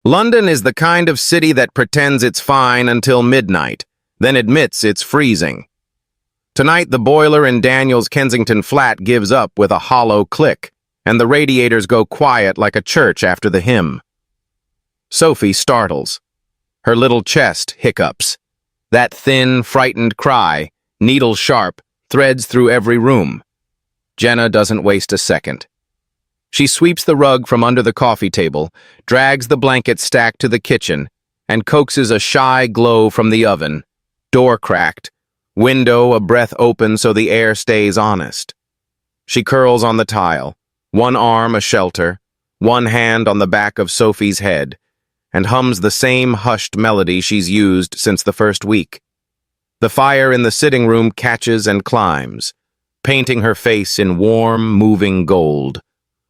London is the kind of city that pretends it's fine until midnight, then admits it's freezing. Tonight, the boiler in Daniel's Kensington flat gives up with a hollow click, and the radiators go quiet like a church after the hymn. Sophie startles. Her little chest hiccups. That thin, frightened cry, needle-sharp, threads through every room. Jenna doesn't waste a second. She sweeps the rug from under the coffee table, drags the blanket stack to the kitchen, and coaxes a shy glow from the oven. Door cracked, window a breath open so the air stays honest. She curls on the tile, one arm a shelter, one hand on the back of Sophie's head, and hums the same hushed melody she's used since the first week. The fire in the sitting room catches and climbs, painting her face in warm, moving gold,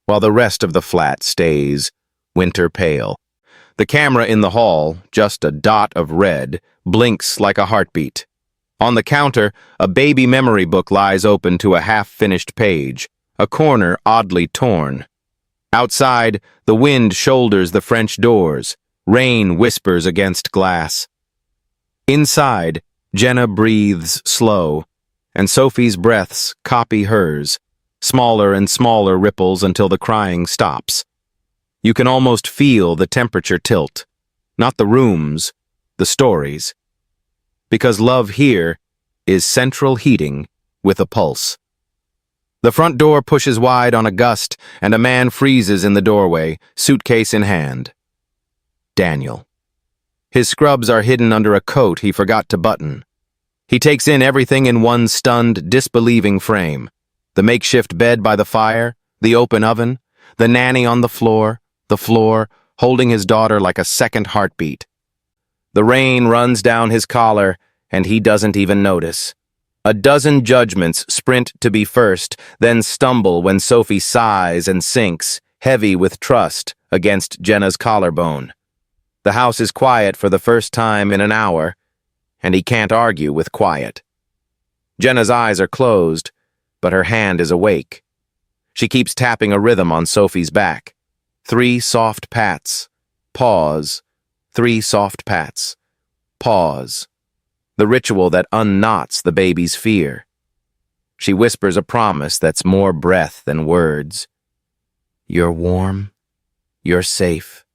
while the rest of the flat stays winter pale. The camera in the hall, just a dot of red, blinks like a heartbeat. On the counter, a baby memory book lies open to a half-finished page, a corner oddly torn. Outside, the wind shoulders the French doors, rain whispers against glass. Inside, Jenna breathes slow, and Sophie's breaths copy hers, smaller and smaller ripples until the crying stops. You can almost feel the temperature tilt, not the rooms, the stories. Because love here is central heating with a pulse. The front door pushes wide on a gust, and a man freezes in the doorway, suitcase in hand. Daniel. His scrubs are hidden under a coat he forgot to button. He takes in everything in one stunned, disbelieving frame. The makeshift bed by the fire, the open oven, the nanny on the floor, holding his daughter like a second heartbeat. The rain runs down his collar, and he doesn't even notice. A dozen judgments sprint to be first, then stumble when Sophie sighs and sinks, heavy with trust, against Jenna's collarbone. The house is quiet for the first time in an hour, and he can't argue with quiet. Jenna's eyes are closed, but her hand is awake. She keeps tapping a rhythm on Sophie's back. 3 soft pats. Pause. 3 soft pats. Pause. The ritual that unknots the baby's fear. She whispers a promise that's more breath than words. You're warm. You're safe.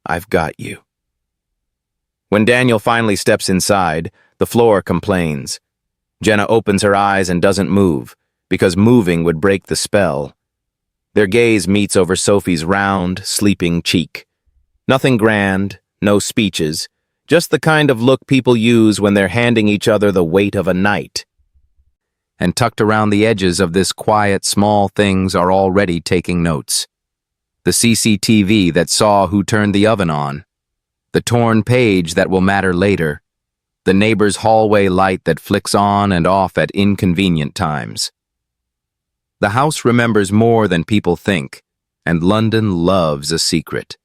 I've got you. When Daniel finally steps inside, the floor complains. Jenna opens her eyes and doesn't move, because moving would break the spell. Their gaze meets over Sophie's round, sleeping cheek. Nothing grand, no speeches, just the kind of look people use when they're handing each other the weight of a night. And tucked around the edges of this quiet, small things are already taking notes. The CCTV that saw who turned the oven on. The torn page that will matter later. The neighbor's hallway light that flicks on and off at inconvenient times. The house remembers more than people think, and London loves a secret.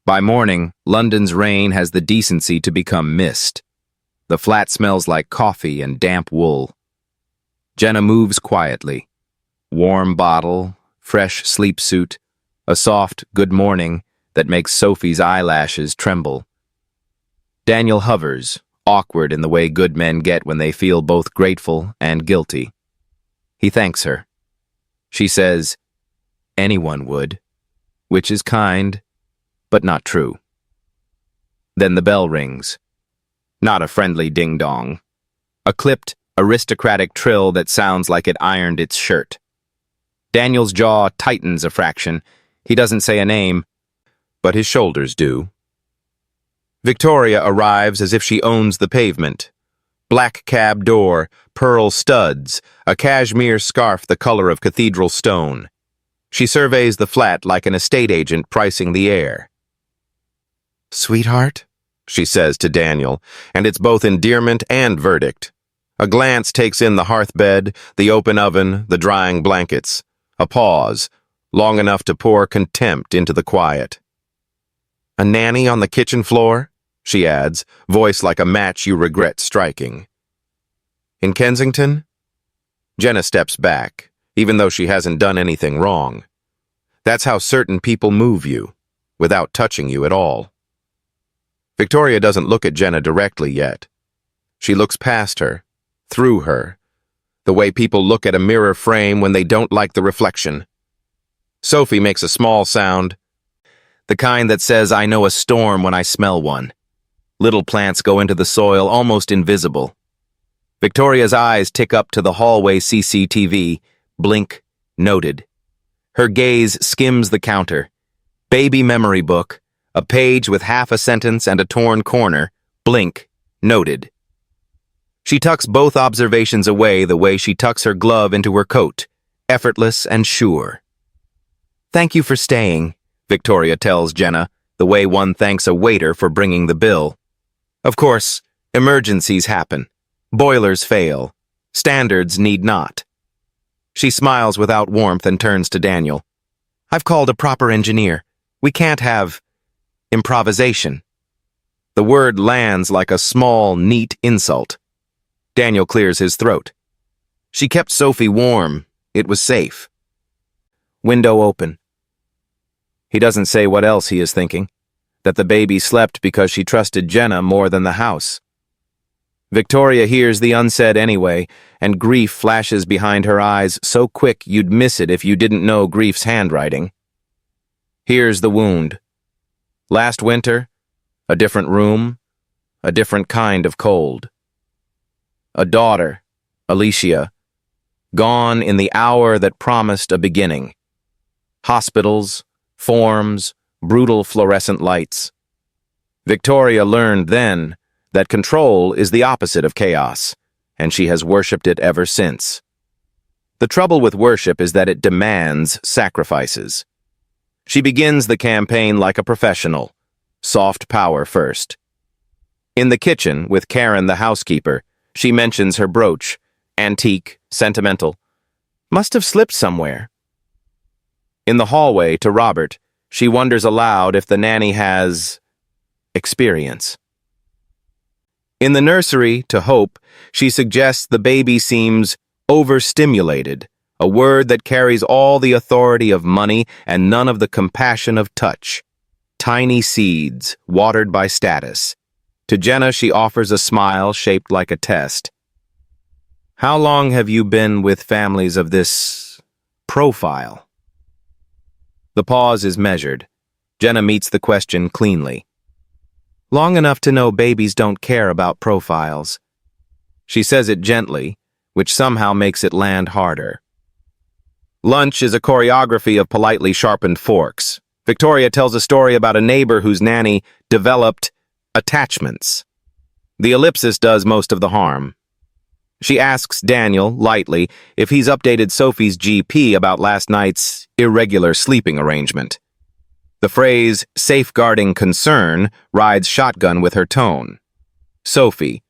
By morning, London's rain has the decency to become mist. The flat smells like coffee and damp wool. Jenna moves quietly. Warm bottle, fresh sleep suit, a soft good morning that makes Sophie's eyelashes tremble. Daniel hovers, awkward in the way good men get when they feel both grateful and guilty. He thanks her. She says, anyone would, which is kind, but not true. Then the bell rings. Not a friendly ding-dong. A clipped, aristocratic trill that sounds like it ironed its shirt. Daniel's jaw tightens a fraction. He doesn't say a name, but his shoulders do. Victoria arrives as if she owns the pavement. Black cab door, pearl studs, a cashmere scarf the color of cathedral stone. She surveys the flat like an estate agent pricing the air. Sweetheart, she says to Daniel, and it's both endearment and verdict. A glance takes in the hearthbed, the open oven, the drying blankets. A pause, long enough to pour contempt into the quiet. A nanny on the kitchen floor? She adds, voice like a match you regret striking. In Kensington? Jenna steps back, even though she hasn't done anything wrong. That's how certain people move you. without touching you at all. Victoria doesn't look at Jenna directly yet. She looks past her, through her, the way people look at a mirror frame when they don't like the reflection. Sophie makes a small sound, the kind that says, "I know a storm when I smell one." Little plants go into the soil, almost invisible. Victoria's eyes tick up to the hallway CCTV, blink, noted. Her gaze skims the counter. Baby memory book, a page with half a sentence and a torn corner, blink, noted. She tucks both observations away the way she tucks her glove into her coat, effortless and sure. "Thank you for staying," Victoria tells Jenna, the way one thanks a waiter for bringing the bill. Of course, emergencies happen. Boilers fail. Standards need not. She smiles without warmth and turns to Daniel. "I've called a proper engineer. We can't have improvisation." The word lands like a small, neat insult. Daniel clears his throat. "She kept Sophie warm. It was safe." Window open. He doesn't say what else he is thinking, that the baby slept because she trusted Jenna more than the house. Victoria hears the unsaid anyway, and grief flashes behind her eyes so quick you'd miss it if you didn't know grief's handwriting. Here's the wound. Last winter, a different room, a different kind of cold. A daughter, Alicia, gone in the hour that promised a beginning. Hospitals, forms, brutal fluorescent lights. Victoria learned then that control is the opposite of chaos, and she has worshipped it ever since. The trouble with worship is that it demands sacrifices. She begins the campaign like a professional, soft power first. In the kitchen, with Karen the housekeeper, she mentions her brooch, antique, sentimental. Must have slipped somewhere. In the hallway to Robert, she wonders aloud if the nanny has experience. In the nursery, to Hope, she suggests the baby seems overstimulated, a word that carries all the authority of money and none of the compassion of touch. Tiny seeds, watered by status. To Jenna, she offers a smile shaped like a test. "How long have you been with families of this profile?" The pause is measured. Jenna meets the question cleanly. "Long enough to know babies don't care about profiles." She says it gently, which somehow makes it land harder. Lunch is a choreography of politely sharpened forks. Victoria tells a story about a neighbor whose nanny developed attachments. The ellipsis does most of the harm. She asks Daniel, lightly, if he's updated Sophie's GP about last night's irregular sleeping arrangement. The phrase, safeguarding concern, rides shotgun with her tone. Sophie,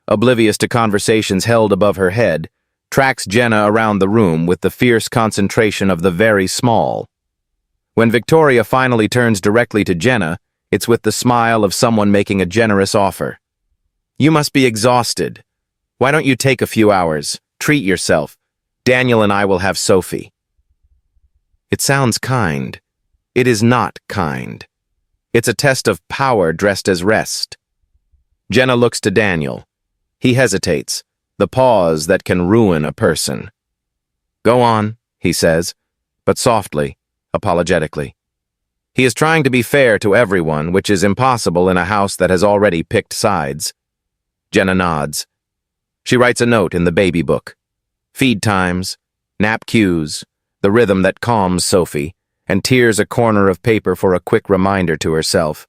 oblivious to conversations held above her head, tracks Jenna around the room with the fierce concentration of the very small. When Victoria finally turns directly to Jenna, it's with the smile of someone making a generous offer. "You must be exhausted. Why don't you take a few hours? Treat yourself. Daniel and I will have Sophie." It sounds kind. It is not kind. It's a test of power dressed as rest. Jenna looks to Daniel. He hesitates, the pause that can ruin a person. "Go on," he says, but softly, apologetically. He is trying to be fair to everyone, which is impossible in a house that has already picked sides. Jenna nods. She writes a note in the baby book. Feed times, nap cues, the rhythm that calms Sophie, and tears a corner of paper for a quick reminder to herself.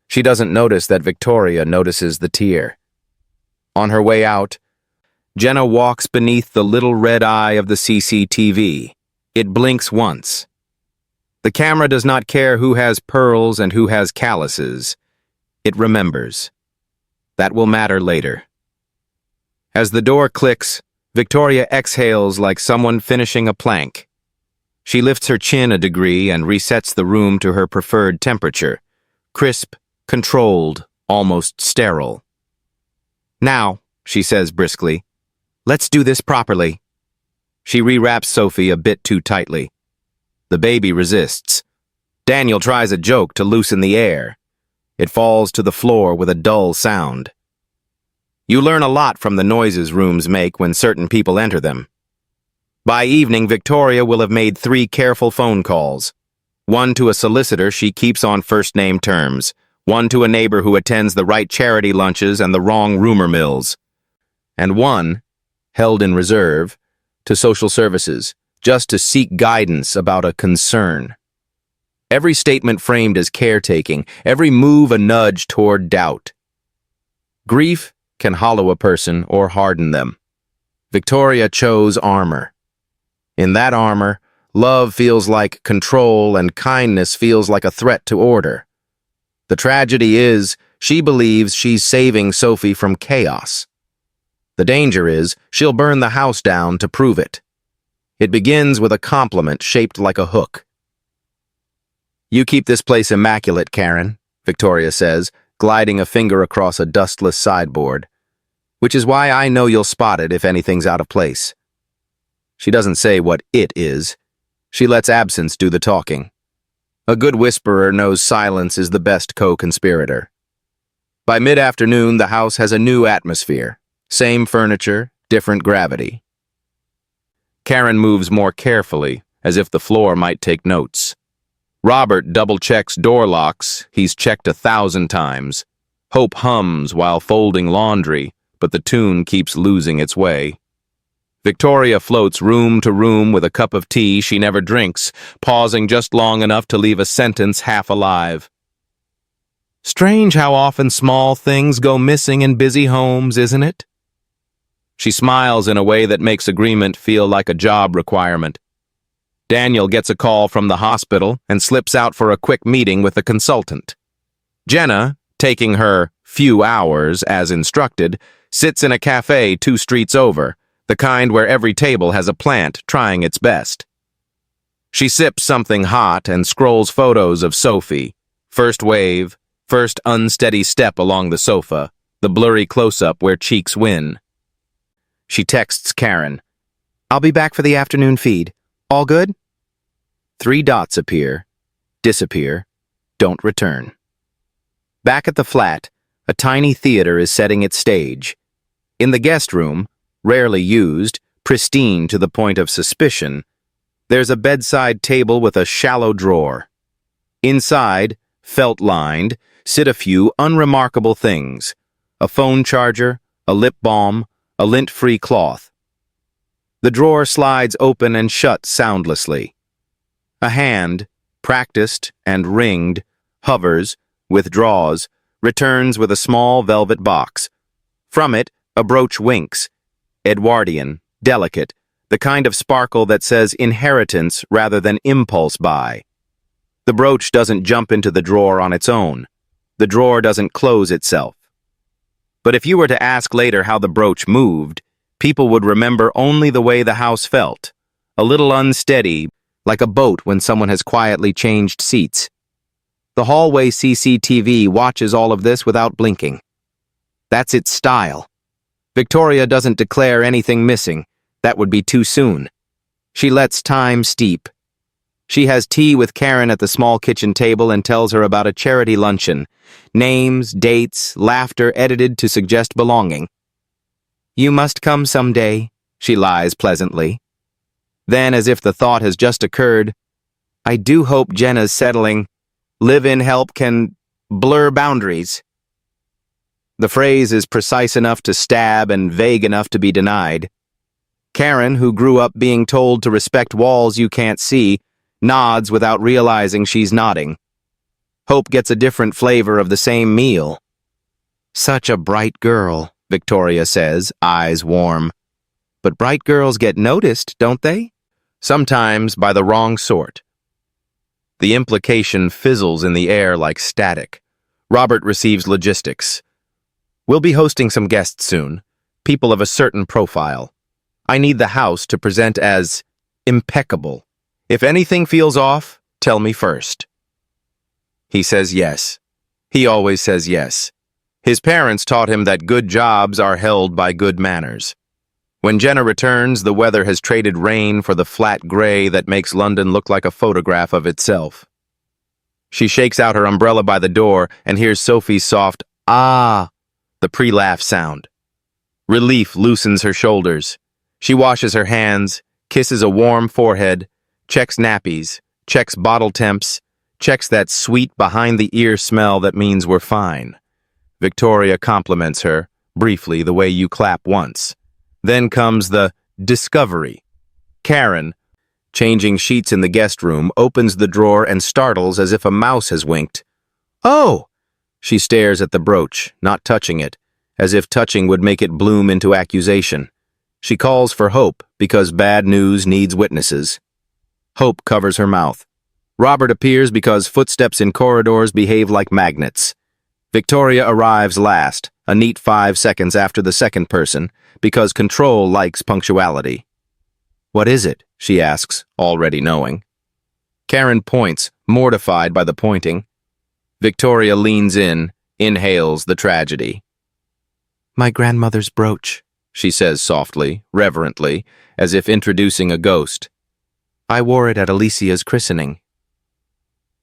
She doesn't notice that Victoria notices the tear. On her way out, Jenna walks beneath the little red eye of the CCTV. It blinks once. The camera does not care who has pearls and who has calluses. It remembers. That will matter later. As the door clicks, Victoria exhales like someone finishing a plank. She lifts her chin a degree and resets the room to her preferred temperature. Crisp, controlled, almost sterile. "Now," she says briskly, "let's do this properly." She rewraps Sophie a bit too tightly. The baby resists. Daniel tries a joke to loosen the air. It falls to the floor with a dull sound. You learn a lot from the noises rooms make when certain people enter them. By evening, Victoria will have made 3 careful phone calls. One to a solicitor she keeps on first-name terms. One to a neighbor who attends the right charity lunches and the wrong rumor mills. And one, held in reserve, to social services, just to seek guidance about a concern. Every statement framed as caretaking, every move a nudge toward doubt. Grief can hollow a person or harden them. Victoria chose armor. In that armor, love feels like control and kindness feels like a threat to order. The tragedy is, she believes she's saving Sophie from chaos. The danger is, she'll burn the house down to prove it. It begins with a compliment shaped like a hook. "You keep this place immaculate, Karen," Victoria says, gliding a finger across a dustless sideboard. "Which is why I know you'll spot it if anything's out of place." She doesn't say what it is. She lets absence do the talking. A good whisperer knows silence is the best co-conspirator. By mid-afternoon, the house has a new atmosphere. Same furniture, different gravity. Karen moves more carefully, as if the floor might take notes. Robert double-checks door locks he's checked 1,000 times. Hope hums while folding laundry, but the tune keeps losing its way. Victoria floats room to room with a cup of tea she never drinks, pausing just long enough to leave a sentence half alive. "Strange how often small things go missing in busy homes, isn't it?" She smiles in a way that makes agreement feel like a job requirement. Daniel gets a call from the hospital and slips out for a quick meeting with a consultant. Jenna, taking her few hours as instructed, sits in a cafe 2 streets over, the kind where every table has a plant trying its best. She sips something hot and scrolls photos of Sophie. First wave, first unsteady step along the sofa, the blurry close-up where cheeks win. She texts Karen, "I'll be back for the afternoon feed. All good?" 3 dots appear, disappear, don't return. Back at the flat, a tiny theater is setting its stage. In the guest room, rarely used, pristine to the point of suspicion, there's a bedside table with a shallow drawer. Inside, felt-lined, sit a few unremarkable things: a phone charger, a lip balm, a lint-free cloth. The drawer slides open and shut soundlessly. A hand, practiced and ringed, hovers, withdraws, returns with a small velvet box. From it, a brooch winks. Edwardian, delicate, the kind of sparkle that says inheritance rather than impulse buy. The brooch doesn't jump into the drawer on its own. The drawer doesn't close itself. But if you were to ask later how the brooch moved, people would remember only the way the house felt, a little unsteady, like a boat when someone has quietly changed seats. The hallway CCTV watches all of this without blinking. That's its style. Victoria doesn't declare anything missing. That would be too soon. She lets time steep. She has tea with Karen at the small kitchen table and tells her about a charity luncheon. Names, dates, laughter edited to suggest belonging. "You must come someday," she lies pleasantly. Then, as if the thought has just occurred, "I do hope Jenna's settling. Live-in help can blur boundaries." The phrase is precise enough to stab and vague enough to be denied. Karen, who grew up being told to respect walls you can't see, nods without realizing she's nodding. Hope gets a different flavor of the same meal. "Such a bright girl," Victoria says, eyes warm. But bright girls get noticed, don't they? Sometimes by the wrong sort. The implication fizzles in the air like static. Robert receives logistics. "We'll be hosting some guests soon, people of a certain profile. I need the house to present as impeccable. If anything feels off, tell me first." He says yes. He always says yes. His parents taught him that good jobs are held by good manners. When Jenna returns, the weather has traded rain for the flat gray that makes London look like a photograph of itself. She shakes out her umbrella by the door and hears Sophie's soft, "Ah," the pre-laugh sound. Relief loosens her shoulders. She washes her hands, kisses a warm forehead, checks nappies, checks bottle temps, checks that sweet behind-the-ear smell that means we're fine. Victoria compliments her, briefly, the way you clap once. Then comes the discovery. Karen, changing sheets in the guest room, opens the drawer and startles as if a mouse has winked. "Oh!" She stares at the brooch, not touching it, as if touching would make it bloom into accusation. She calls for Hope because bad news needs witnesses. Hope covers her mouth. Robert appears because footsteps in corridors behave like magnets. Victoria arrives last, a neat 5 seconds after the second person, because control likes punctuality. "What is it?" she asks, already knowing. Karen points, mortified by the pointing. Victoria leans in, inhales the tragedy. "My grandmother's brooch," she says softly, reverently, as if introducing a ghost. "I wore it at Alicia's christening."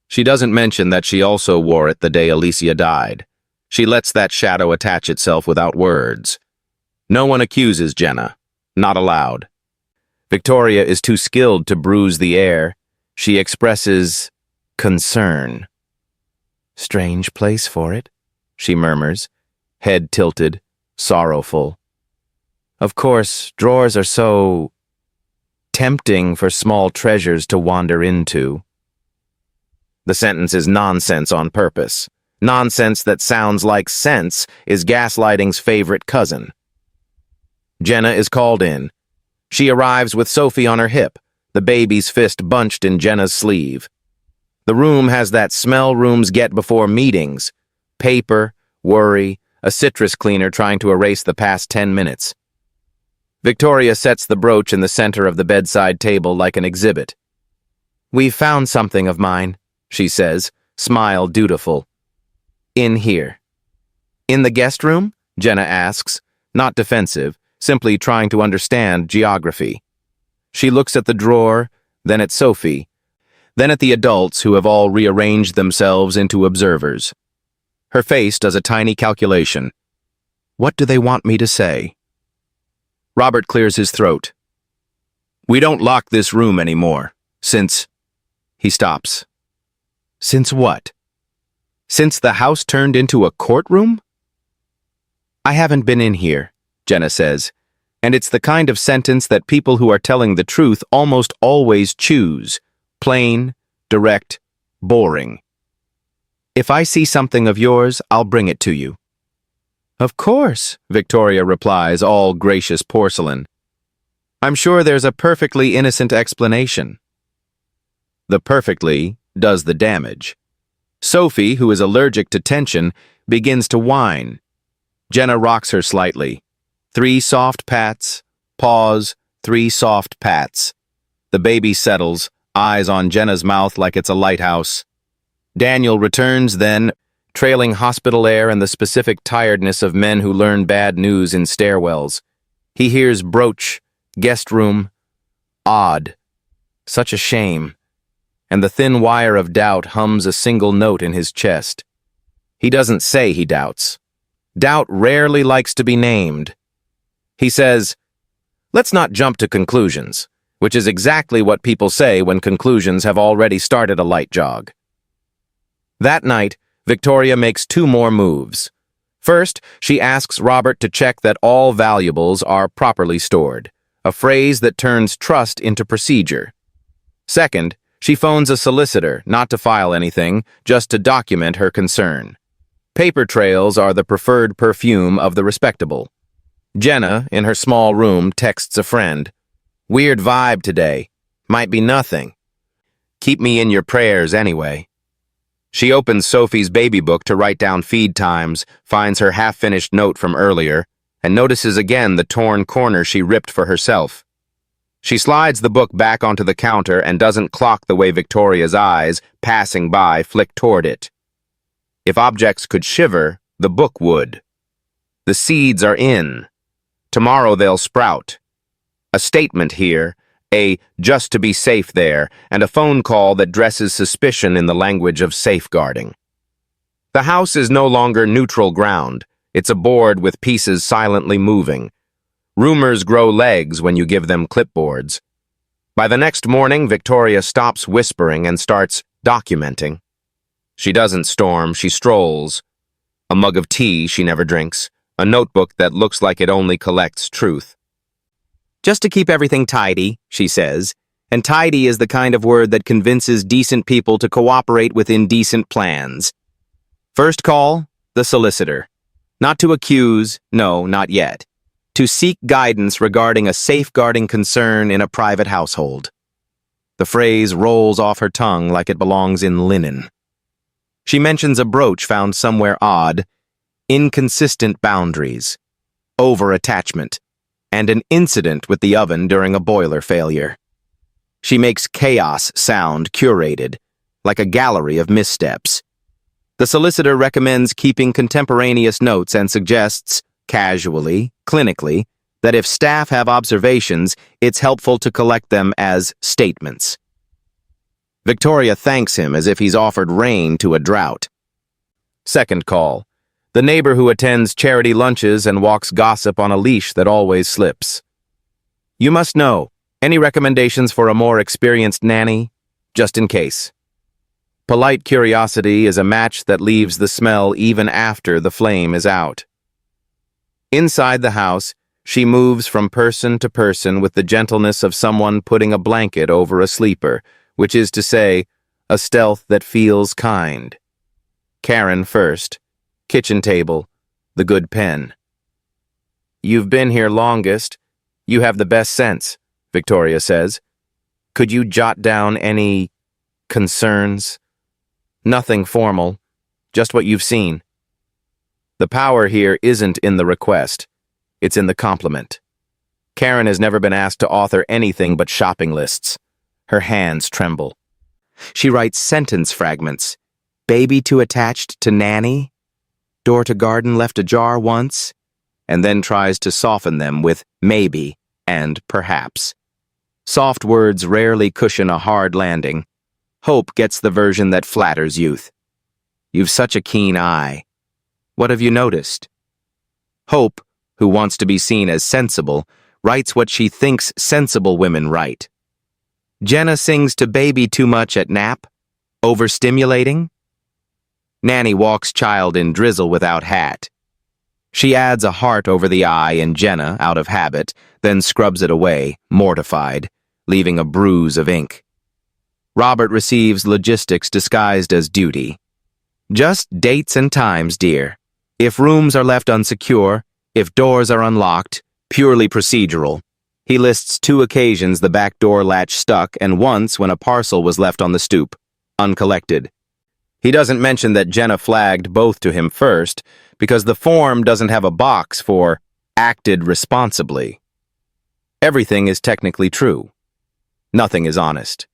She doesn't mention that she also wore it the day Alicia died. She lets that shadow attach itself without words. No one accuses Jenna. Not allowed. Victoria is too skilled to bruise the air. She expresses concern. "Strange place for it," she murmurs, head tilted, sorrowful. "Of course, drawers are so tempting for small treasures to wander into." The sentence is nonsense on purpose. Nonsense that sounds like sense is gaslighting's favorite cousin. Jenna is called in. She arrives with Sophie on her hip, the baby's fist bunched in Jenna's sleeve. The room has that smell rooms get before meetings. Paper, worry, a citrus cleaner trying to erase the past 10 minutes. Victoria sets the brooch in the center of the bedside table like an exhibit. "We've found something of mine," she says, smile dutiful. "In here." "In the guest room?" Jenna asks, not defensive, simply trying to understand geography. She looks at the drawer, then at Sophie, then at the adults who have all rearranged themselves into observers. Her face does a tiny calculation. What do they want me to say? Robert clears his throat. "We don't lock this room anymore, since..." He stops. "Since what? Since the house turned into a courtroom?" "I haven't been in here," Jenna says, and it's the kind of sentence that people who are telling the truth almost always choose. Plain, direct, boring. "If I see something of yours, I'll bring it to you." "Of course," Victoria replies, all gracious porcelain. "I'm sure there's a perfectly innocent explanation." The perfectly does the damage. Sophie, who is allergic to tension, begins to whine. Jenna rocks her slightly. 3 soft pats, pause, 3 soft pats. The baby settles, eyes on Jenna's mouth like it's a lighthouse. Daniel returns then, trailing hospital air and the specific tiredness of men who learn bad news in stairwells. He hears brooch, guest room, odd. Such a shame. And the thin wire of doubt hums a single note in his chest. He doesn't say he doubts. Doubt rarely likes to be named. He says, "Let's not jump to conclusions," which is exactly what people say when conclusions have already started a light jog. That night, Victoria makes 2 more moves. First, she asks Robert to check that all valuables are properly stored, a phrase that turns trust into procedure. Second, she phones a solicitor, not to file anything, just to document her concern. Paper trails are the preferred perfume of the respectable. Jenna, in her small room, texts a friend. "Weird vibe today. Might be nothing. Keep me in your prayers anyway." She opens Sophie's baby book to write down feed times, finds her half-finished note from earlier, and notices again the torn corner she ripped for herself. She slides the book back onto the counter and doesn't clock the way Victoria's eyes, passing by, flick toward it. If objects could shiver, the book would. The seeds are in. Tomorrow they'll sprout. A statement here, a "just to be safe there," and a phone call that dresses suspicion in the language of safeguarding. The house is no longer neutral ground. It's a board with pieces silently moving. Rumors grow legs when you give them clipboards. By the next morning, Victoria stops whispering and starts documenting. She doesn't storm, she strolls. A mug of tea she never drinks, a notebook that looks like it only collects truth. "Just to keep everything tidy," she says, and tidy is the kind of word that convinces decent people to cooperate with indecent plans. First call, the solicitor. Not to accuse, no, not yet. To seek guidance regarding a safeguarding concern in a private household. The phrase rolls off her tongue like it belongs in linen. She mentions a brooch found somewhere odd, inconsistent boundaries, over-attachment, and an incident with the oven during a boiler failure. She makes chaos sound curated, like a gallery of missteps. The solicitor recommends keeping contemporaneous notes and suggests, casually, clinically, that if staff have observations, it's helpful to collect them as statements. Victoria thanks him as if he's offered rain to a drought. Second call. The neighbor who attends charity lunches and walks gossip on a leash that always slips. "You must know. Any recommendations for a more experienced nanny? Just in case." Polite curiosity is a match that leaves the smell even after the flame is out. Inside the house, she moves from person to person with the gentleness of someone putting a blanket over a sleeper, which is to say, a stealth that feels kind. Karen first. Kitchen table. The good pen. "You've been here longest. You have the best sense," Victoria says. "Could you jot down any concerns? Nothing formal, just what you've seen." The power here isn't in the request. It's in the compliment. Karen has never been asked to author anything but shopping lists. Her hands tremble. She writes sentence fragments. "Baby too attached to nanny? Door to garden left ajar once?" And then tries to soften them with maybe and perhaps. Soft words rarely cushion a hard landing. Hope gets the version that flatters youth. "You've such a keen eye. What have you noticed?" Hope, who wants to be seen as sensible, writes what she thinks sensible women write. "Jenna sings to baby too much at nap? Overstimulating?" Nanny walks child in drizzle without hat. She adds a heart over the eye in Jenna out of habit, then scrubs it away, mortified, leaving a bruise of ink. Robert receives logistics disguised as duty. "Just dates and times, dear. If rooms are left unsecure, if doors are unlocked, purely procedural." He lists 2 occasions the back door latch stuck and once when a parcel was left on the stoop, uncollected. He doesn't mention that Jenna flagged both to him first because the form doesn't have a box for "acted responsibly." Everything is technically true. Nothing is honest.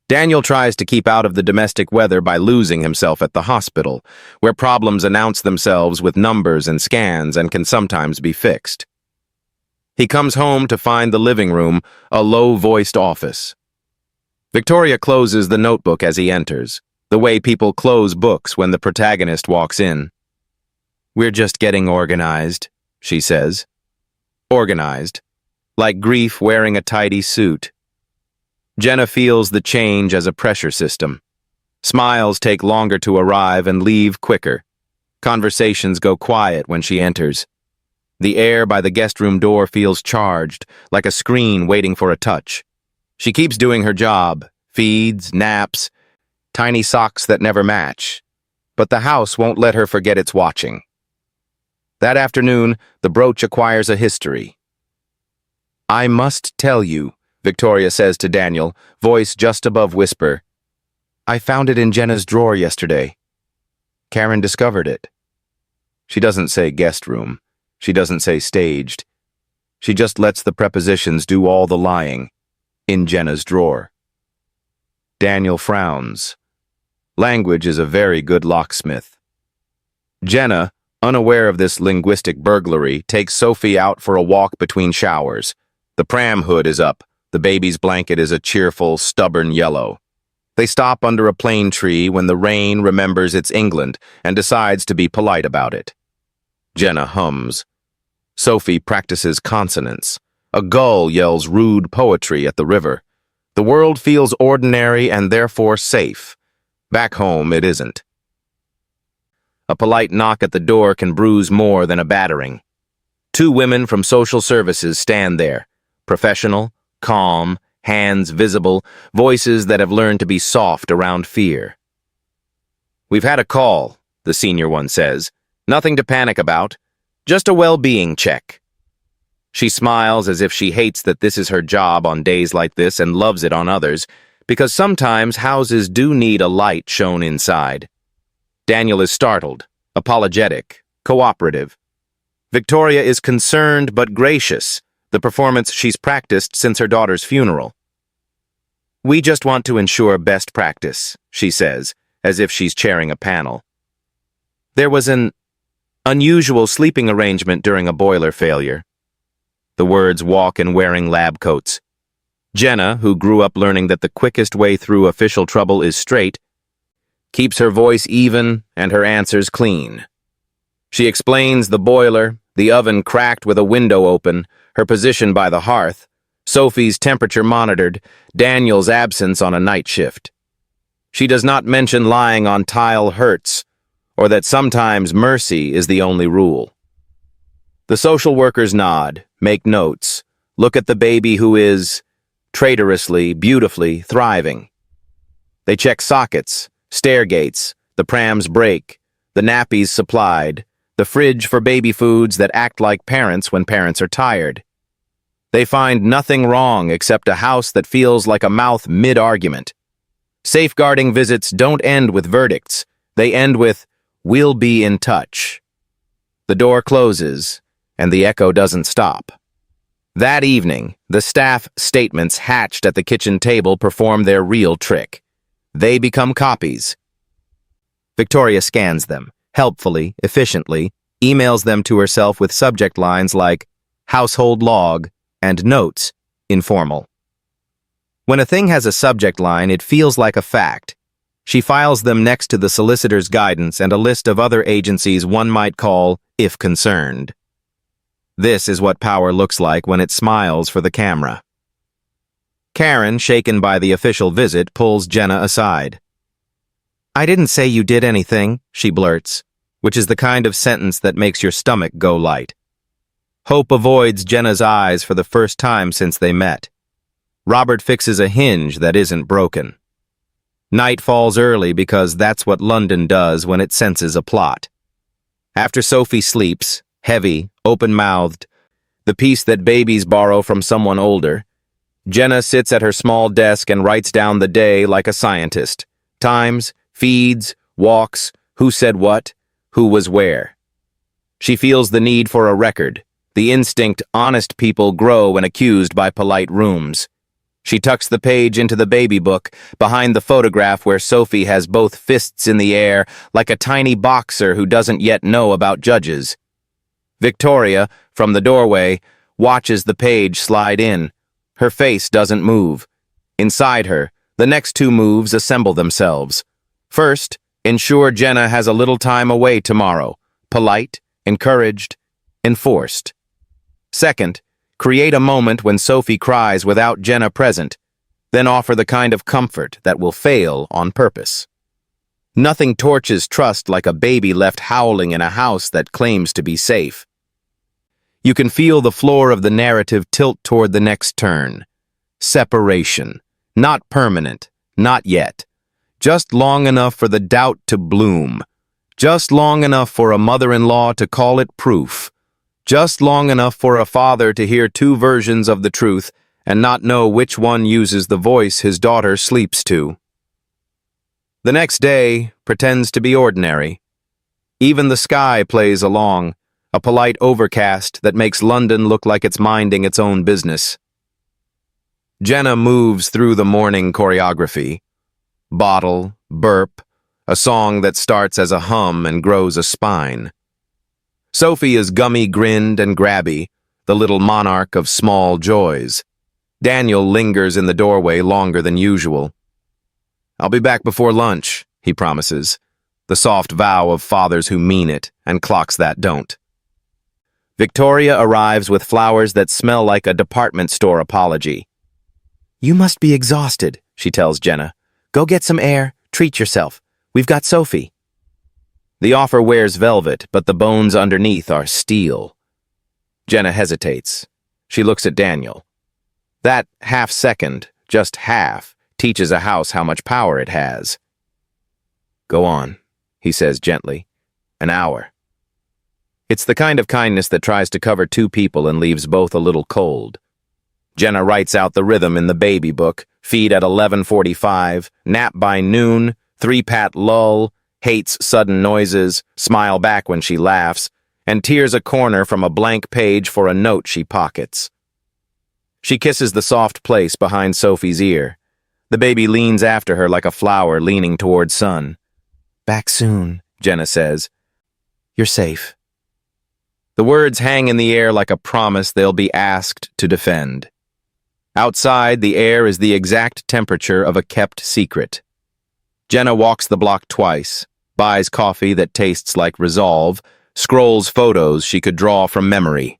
Daniel tries to keep out of the domestic weather by losing himself at the hospital, where problems announce themselves with numbers and scans and can sometimes be fixed. He comes home to find the living room a low-voiced office. Victoria closes the notebook as he enters, the way people close books when the protagonist walks in. "We're just getting organized," she says. Organized, like grief wearing a tidy suit. Jenna feels the change as a pressure system. Smiles take longer to arrive and leave quicker. Conversations go quiet when she enters. The air by the guest room door feels charged, like a screen waiting for a touch. She keeps doing her job, feeds, naps, tiny socks that never match. But the house won't let her forget it's watching. That afternoon, the brooch acquires a history. "I must tell you," Victoria says to Daniel, voice just above whisper. "I found it in Jenna's drawer yesterday. Karen discovered it." She doesn't say guest room. She doesn't say staged. She just lets the prepositions do all the lying. In Jenna's drawer. Daniel frowns. Language is a very good locksmith. Jenna, unaware of this linguistic burglary, takes Sophie out for a walk between showers. The pram hood is up. The The baby's blanket is a cheerful, stubborn yellow. They stop under a plane tree when the rain remembers it's England and decides to be polite about it. Jenna hums. Sophie practices consonants. A gull yells rude poetry at the river. The world feels ordinary and therefore safe. Back home, it isn't. A polite knock at the door can bruise more than a battering. 2 women from social services stand there, professional, calm, hands visible, voices that have learned to be soft around fear. "We've had a call," the senior one says. "Nothing to panic about. Just a well-being check." She smiles as if she hates that this is her job on days like this and loves it on others, because sometimes houses do need a light shown inside. Daniel is startled, apologetic, cooperative. Victoria is concerned but gracious, the performance she's practiced since her daughter's funeral. "We just want to ensure best practice," she says, as if she's chairing a panel. "There was an unusual sleeping arrangement during a boiler failure." The words walk in wearing lab coats. Jenna, who grew up learning that the quickest way through official trouble is straight, keeps her voice even and her answers clean. She explains the boiler, the oven cracked with a window open, her position by the hearth, Sophie's temperature monitored, Daniel's absence on a night shift. She does not mention lying on tile hurts, or that sometimes mercy is the only rule. The social workers nod, make notes, look at the baby who is, traitorously, beautifully, thriving. They check sockets, stair gates, the pram's brake, the nappies supplied, the fridge for baby foods that act like parents when parents are tired. They find nothing wrong except a house that feels like a mouth mid-argument. Safeguarding visits don't end with verdicts. They end with, "We'll be in touch." The door closes, and the echo doesn't stop. That evening, the staff statements hatched at the kitchen table perform their real trick. They become copies. Victoria scans them, helpfully, efficiently, emails them to herself with subject lines like household log and notes, informal. When a thing has a subject line, it feels like a fact. She files them next to the solicitor's guidance and a list of other agencies one might call, if concerned. This is what power looks like when it smiles for the camera. Karen, shaken by the official visit, pulls Jenna aside. "I didn't say you did anything," she blurts, which is the kind of sentence that makes your stomach go light. Hope avoids Jenna's eyes for the first time since they met. Robert fixes a hinge that isn't broken. Night falls early because that's what London does when it senses a plot. After Sophie sleeps, heavy, open-mouthed, the peace that babies borrow from someone older, Jenna sits at her small desk and writes down the day like a scientist. Times, feeds, walks, who said what, who was where. She feels the need for a record, the instinct honest people grow when accused by polite rooms. She tucks the page into the baby book, behind the photograph where Sophie has both fists in the air, like a tiny boxer who doesn't yet know about judges. Victoria, from the doorway, watches the page slide in. Her face doesn't move. Inside her, the next 2 moves assemble themselves. First, ensure Jenna has a little time away tomorrow. Polite, encouraged, enforced. Second, create a moment when Sophie cries without Jenna present, then offer the kind of comfort that will fail on purpose. Nothing torches trust like a baby left howling in a house that claims to be safe. You can feel the floor of the narrative tilt toward the next turn. Separation. Not permanent. Not yet. Just long enough for the doubt to bloom. Just long enough for a mother-in-law to call it proof. Just long enough for a father to hear 2 versions of the truth and not know which one uses the voice his daughter sleeps to. The next day pretends to be ordinary. Even the sky plays along, a polite overcast that makes London look like it's minding its own business. Jenna moves through the morning choreography. Bottle, burp, a song that starts as a hum and grows a spine. Sophie is gummy-grinned and grabby, the little monarch of small joys. Daniel lingers in the doorway longer than usual. "I'll be back before lunch," he promises, the soft vow of fathers who mean it and clocks that don't. Victoria arrives with flowers that smell like a department store apology. "You must be exhausted," she tells Jenna. "Go get some air, treat yourself. We've got Sophie." The offer wears velvet, but the bones underneath are steel. Jenna hesitates. She looks at Daniel. That half second, just half, teaches a house how much power it has. "Go on," he says gently. "An hour." It's the kind of kindness that tries to cover two people and leaves both a little cold. Jenna writes out the rhythm in the baby book: feed at 11:45, nap by noon, 3-pat lull, hates sudden noises, smile back when she laughs, and tears a corner from a blank page for a note she pockets. She kisses the soft place behind Sophie's ear. The baby leans after her like a flower leaning toward sun. "Back soon," Jenna says. "You're safe." The words hang in the air like a promise they'll be asked to defend. Outside, the air is the exact temperature of a kept secret. Jenna walks the block twice, buys coffee that tastes like resolve, scrolls photos she could draw from memory.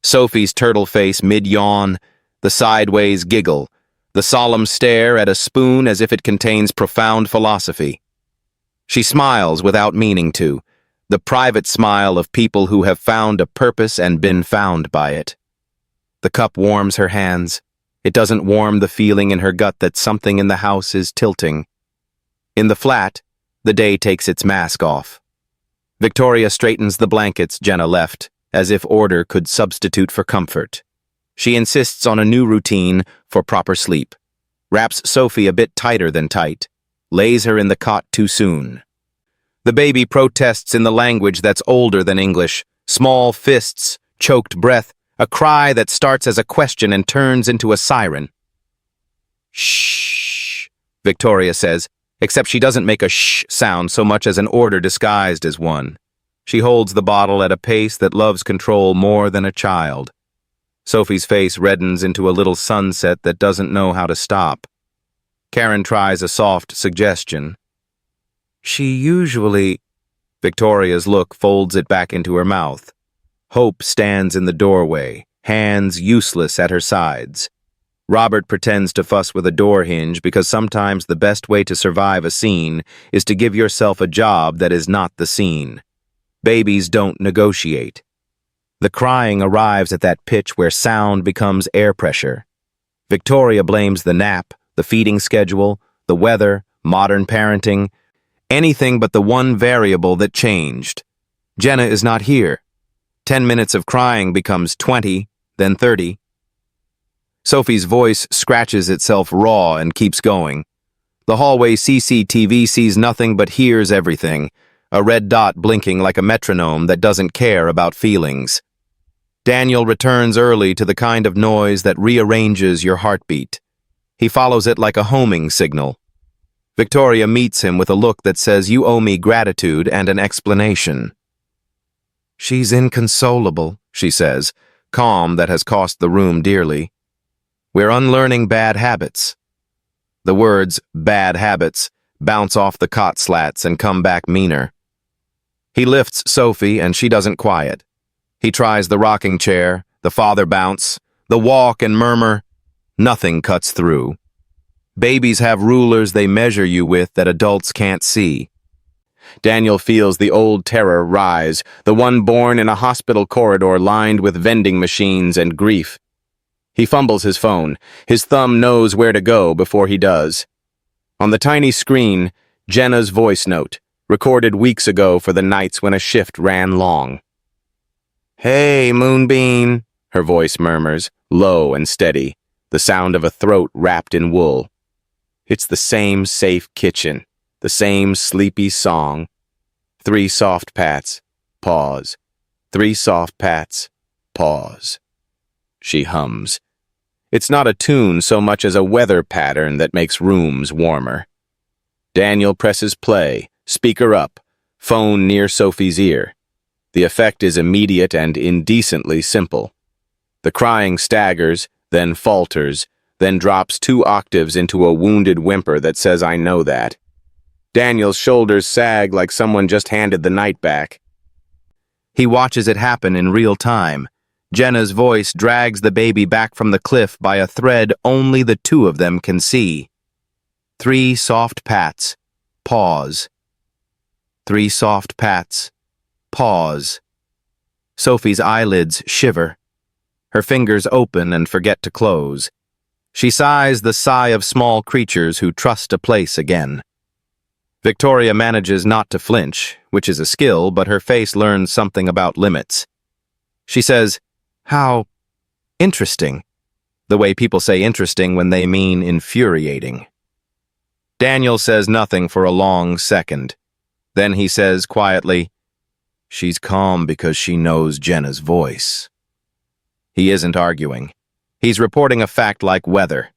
Sophie's turtle face mid-yawn, the sideways giggle, the solemn stare at a spoon as if it contains profound philosophy. She smiles without meaning to, the private smile of people who have found a purpose and been found by it. The cup warms her hands. It doesn't warm the feeling in her gut that something in the house is tilting. In the flat, the day takes its mask off. Victoria straightens the blankets Jenna left, as if order could substitute for comfort. She insists on a new routine for proper sleep, wraps Sophie a bit tighter than tight, lays her in the cot too soon. The baby protests in the language that's older than English, small fists, choked breath, a cry that starts as a question and turns into a siren. "Shh," Victoria says, except she doesn't make a shh sound so much as an order disguised as one. She holds the bottle at a pace that loves control more than a child. Sophie's face reddens into a little sunset that doesn't know how to stop. Karen tries a soft suggestion. "She usually—" Victoria's look folds it back into her mouth. Hope stands in the doorway, hands useless at her sides. Robert pretends to fuss with a door hinge because sometimes the best way to survive a scene is to give yourself a job that is not the scene. Babies don't negotiate. The crying arrives at that pitch where sound becomes air pressure. Victoria blames the nap, the feeding schedule, the weather, modern parenting, anything but the one variable that changed. Jenna is not here. 10 minutes of crying becomes 20, then 30. Sophie's voice scratches itself raw and keeps going. The hallway CCTV sees nothing but hears everything, a red dot blinking like a metronome that doesn't care about feelings. Daniel returns early to the kind of noise that rearranges your heartbeat. He follows it like a homing signal. Victoria meets him with a look that says, "You owe me gratitude and an explanation." "She's inconsolable," she says, calm that has cost the room dearly. "We're unlearning bad habits." The words, "bad habits," bounce off the cot slats and come back meaner. He lifts Sophie and she doesn't quiet. He tries the rocking chair, the father bounce, the walk and murmur. Nothing cuts through. Babies have rulers they measure you with that adults can't see. Daniel feels the old terror rise, the one born in a hospital corridor lined with vending machines and grief. He fumbles his phone. His thumb knows where to go before he does. On the tiny screen, Jenna's voice note, recorded weeks ago for the nights when a shift ran long. "Hey, Moonbeam," her voice murmurs, low and steady, the sound of a throat wrapped in wool. It's the same safe kitchen, the same sleepy song. 3 soft pats, pause. 3 soft pats, pause. She hums. It's not a tune so much as a weather pattern that makes rooms warmer. Daniel presses play, speaker up, phone near Sophie's ear. The effect is immediate and indecently simple. The crying staggers, then falters, then drops 2 octaves into a wounded whimper that says, "I know that." Daniel's shoulders sag like someone just handed the night back. He watches it happen in real time. Jenna's voice drags the baby back from the cliff by a thread only the 2 of them can see. 3 soft pats. Pause. 3 soft pats. Pause. Sophie's eyelids shiver. Her fingers open and forget to close. She sighs the sigh of small creatures who trust a place again. Victoria manages not to flinch, which is a skill, but her face learns something about limits. She says, "How interesting," the way people say interesting when they mean infuriating. Daniel says nothing for a long second. Then he says quietly, "She's calm because she knows Jenna's voice." He isn't arguing. He's reporting a fact like weather.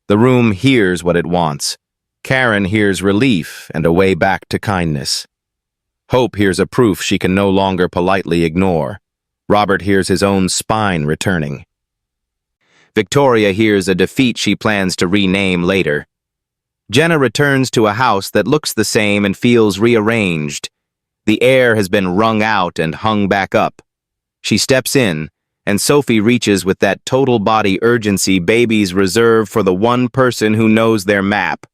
The room hears what it wants. Karen hears relief and a way back to kindness. Hope hears a proof she can no longer politely ignore. Robert hears his own spine returning. Victoria hears a defeat she plans to rename later. Jenna returns to a house that looks the same and feels rearranged. The air has been wrung out and hung back up. She steps in, and Sophie reaches with that total body urgency babies reserve for the one person who knows their map.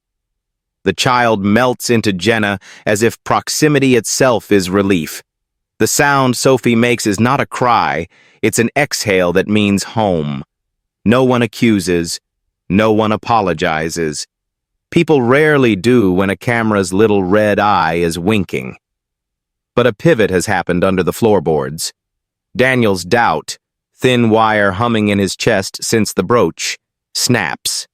The child melts into Jenna as if proximity itself is relief. The sound Sophie makes is not a cry, it's an exhale that means home. No one accuses, no one apologizes. People rarely do when a camera's little red eye is winking. But a pivot has happened under the floorboards. Daniel's doubt, thin wire humming in his chest since the brooch, snaps.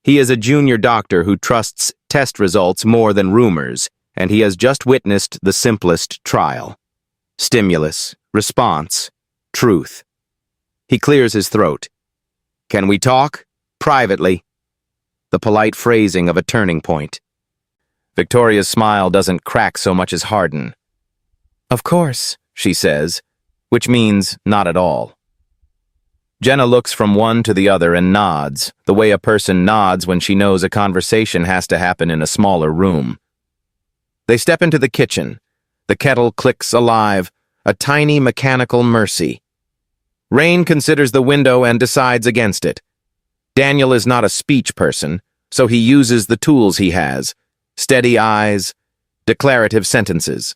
He is a junior doctor who trusts test results more than rumors, and he has just witnessed the simplest trial. Stimulus, response, truth. He clears his throat. "Can we talk? Privately." The polite phrasing of a turning point. Victoria's smile doesn't crack so much as harden. "Of course," she says, which means not at all. Jenna looks from one to the other and nods, the way a person nods when she knows a conversation has to happen in a smaller room. They step into the kitchen. The kettle clicks alive, a tiny mechanical mercy. Rain considers the window and decides against it. Daniel is not a speech person, so he uses the tools he has: steady eyes, declarative sentences.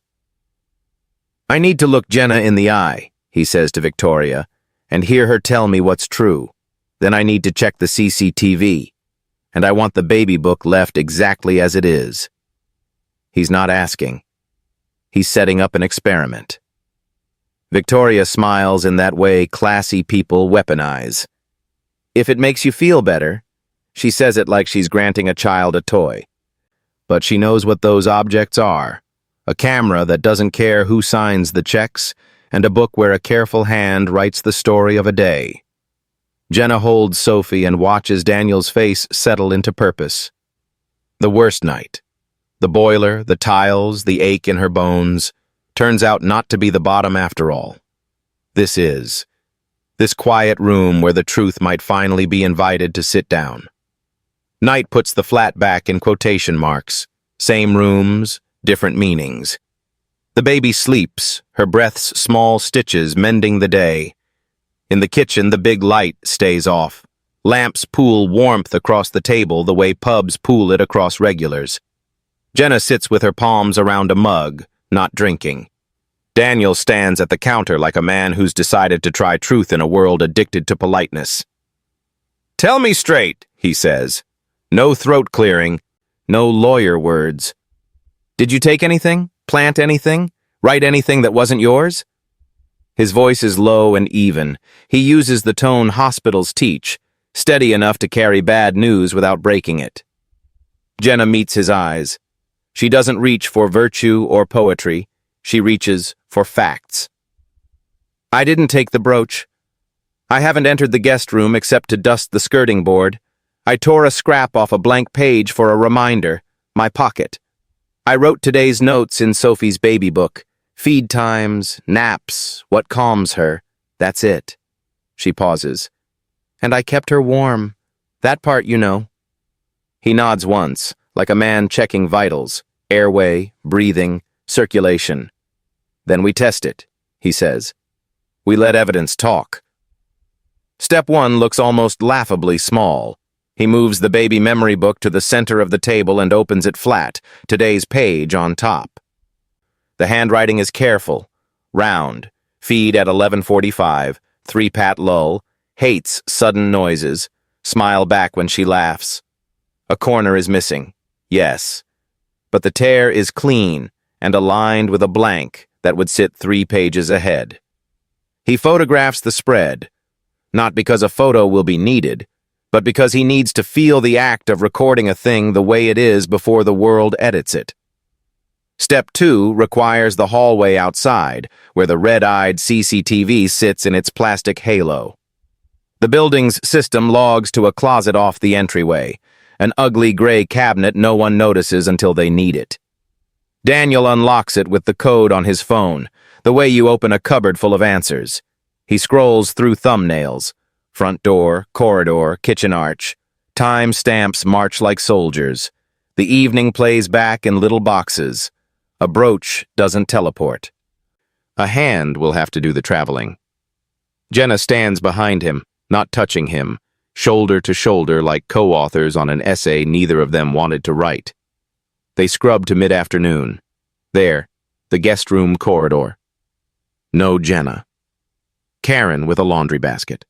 "I need to look Jenna in the eye," he says to Victoria, "and hear her tell me what's true. Then I need to check the CCTV, and I want the baby book left exactly as it is." He's not asking. He's setting up an experiment. Victoria smiles in that way classy people weaponize. "If it makes you feel better," she says it like she's granting a child a toy. But she knows what those objects are: a camera that doesn't care who signs the checks, and a book where a careful hand writes the story of a day. Jenna holds Sophie and watches Daniel's face settle into purpose. The worst night. The boiler, the tiles, the ache in her bones, turns out not to be the bottom after all. This quiet room where the truth might finally be invited to sit down. Night puts the flat back in quotation marks. Same rooms, different meanings. The baby sleeps, her breath's small stitches mending the day. In the kitchen, the big light stays off. Lamps pool warmth across the table the way pubs pool it across regulars. Jenna sits with her palms around a mug, not drinking. Daniel stands at the counter like a man who's decided to try truth in a world addicted to politeness. "Tell me straight," he says. No throat clearing, no lawyer words. "Did you take anything? Plant anything? Write anything that wasn't yours?" His voice is low and even. He uses the tone hospitals teach, steady enough to carry bad news without breaking it. Jenna meets his eyes. She doesn't reach for virtue or poetry. She reaches for facts. "I didn't take the brooch. I haven't entered the guest room except to dust the skirting board. I tore a scrap off a blank page for a reminder, my pocket. I wrote today's notes in Sophie's baby book. Feed times, naps, what calms her. That's it." She pauses. "And I kept her warm. That part you know. He nods once, like a man checking vitals, airway, breathing, circulation. Then we test it, he says. We let evidence talk. Step 1 looks almost laughably small. He moves the baby memory book to the center of the table and opens it flat, today's page on top. The handwriting is careful, round, feed at 11:45, 3-pat lull, hates sudden noises, smile back when she laughs. A corner is missing, yes, but the tear is clean and aligned with a blank that would sit 3 pages ahead. He photographs the spread, not because a photo will be needed, but because he needs to feel the act of recording a thing the way it is before the world edits it. Step 2 requires the hallway outside, where the red-eyed CCTV sits in its plastic halo. The building's system logs to a closet off the entryway, an ugly gray cabinet no one notices until they need it. Daniel unlocks it with the code on his phone, the way you open a cupboard full of answers. He scrolls through thumbnails. Front door, corridor, kitchen arch. Time stamps march like soldiers. The evening plays back in little boxes. A brooch doesn't teleport. A hand will have to do the traveling. Jenna stands behind him, not touching him, shoulder to shoulder like co-authors on an essay neither of them wanted to write. They scrub to mid-afternoon. There, the guest room corridor. No Jenna. Karen with a laundry basket.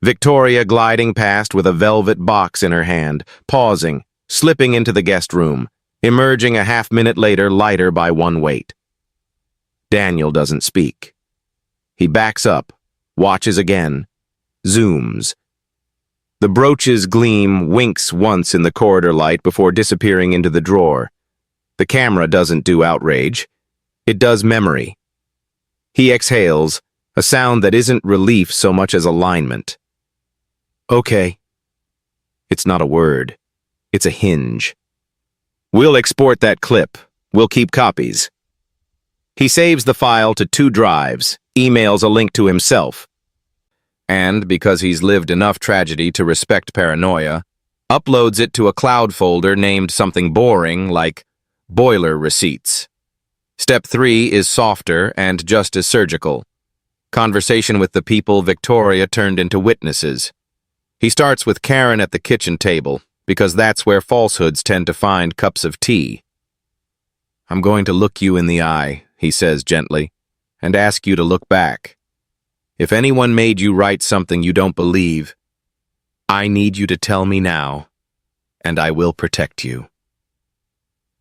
Victoria gliding past with a velvet box in her hand, pausing, slipping into the guest room, emerging a half-minute later lighter by 1 weight. Daniel doesn't speak. He backs up, watches again, zooms. The brooch's gleam winks once in the corridor light before disappearing into the drawer. The camera doesn't do outrage. It does memory. He exhales, a sound that isn't relief so much as alignment. Okay. It's not a word. It's a hinge. We'll export that clip. We'll keep copies. He saves the file to 2 drives, emails a link to himself, and, because he's lived enough tragedy to respect paranoia, uploads it to a cloud folder named something boring like boiler receipts. Step 3 is softer and just as surgical. Conversation with the people Victoria turned into witnesses. He starts with Karen at the kitchen table, because that's where falsehoods tend to find cups of tea. I'm going to look you in the eye, he says gently, and ask you to look back. If anyone made you write something you don't believe, I need you to tell me now, and I will protect you.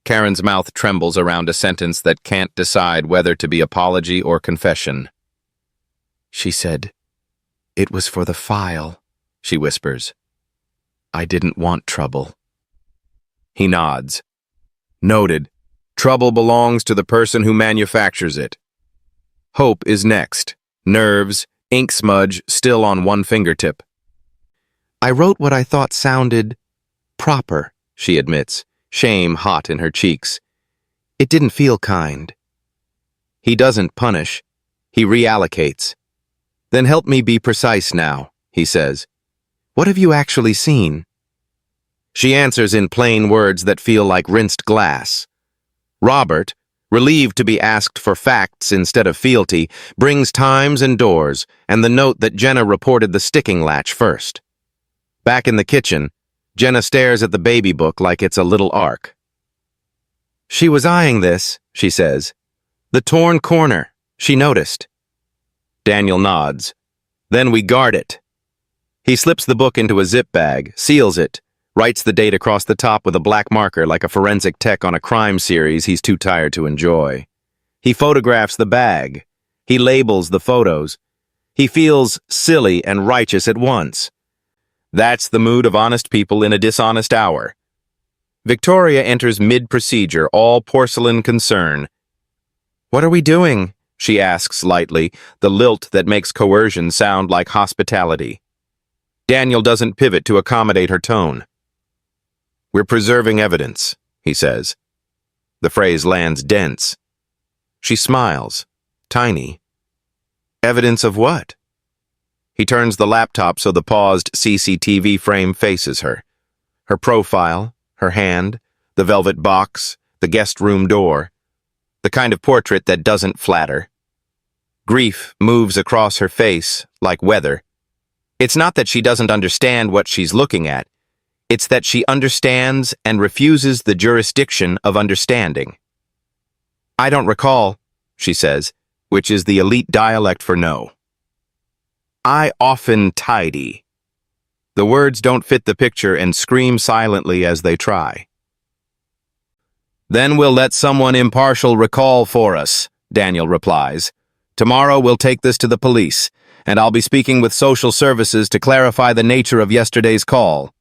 Karen's mouth trembles around a sentence that can't decide whether to be apology or confession. She said, "It was for the file," she whispers. "I didn't want trouble." He nods. Noted. Trouble belongs to the person who manufactures it. Hope is next. Nerves, ink smudge still on one fingertip. I wrote what I thought sounded proper, she admits, shame hot in her cheeks. It didn't feel kind. He doesn't punish. He reallocates. Then help me be precise now, he says. What have you actually seen? She answers in plain words that feel like rinsed glass. Robert, relieved to be asked for facts instead of fealty, brings times and doors and the note that Jenna reported the sticking latch first. Back in the kitchen, Jenna stares at the baby book like it's a little ark. She was eyeing this, she says. The torn corner, she noticed. Daniel nods. Then we guard it. He slips the book into a zip bag, seals it, writes the date across the top with a black marker like a forensic tech on a crime series he's too tired to enjoy. He photographs the bag. He labels the photos. He feels silly and righteous at once. That's the mood of honest people in a dishonest hour. Victoria enters mid-procedure, all porcelain concern. What are we doing? She asks lightly, the lilt that makes coercion sound like hospitality. Daniel doesn't pivot to accommodate her tone. We're preserving evidence, he says. The phrase lands dense. She smiles, tiny. Evidence of what? He turns the laptop so the paused CCTV frame faces her. Her profile, her hand, the velvet box, the guest room door. The kind of portrait that doesn't flatter. Grief moves across her face like weather. It's not that she doesn't understand what she's looking at. It's that she understands and refuses the jurisdiction of understanding. "I don't recall," she says, which is the elite dialect for no. "I often tidy." The words don't fit the picture and scream silently as they try. "Then we'll let someone impartial recall for us," Daniel replies. "Tomorrow we'll take this to the police, and I'll be speaking with social services to clarify the nature of yesterday's call."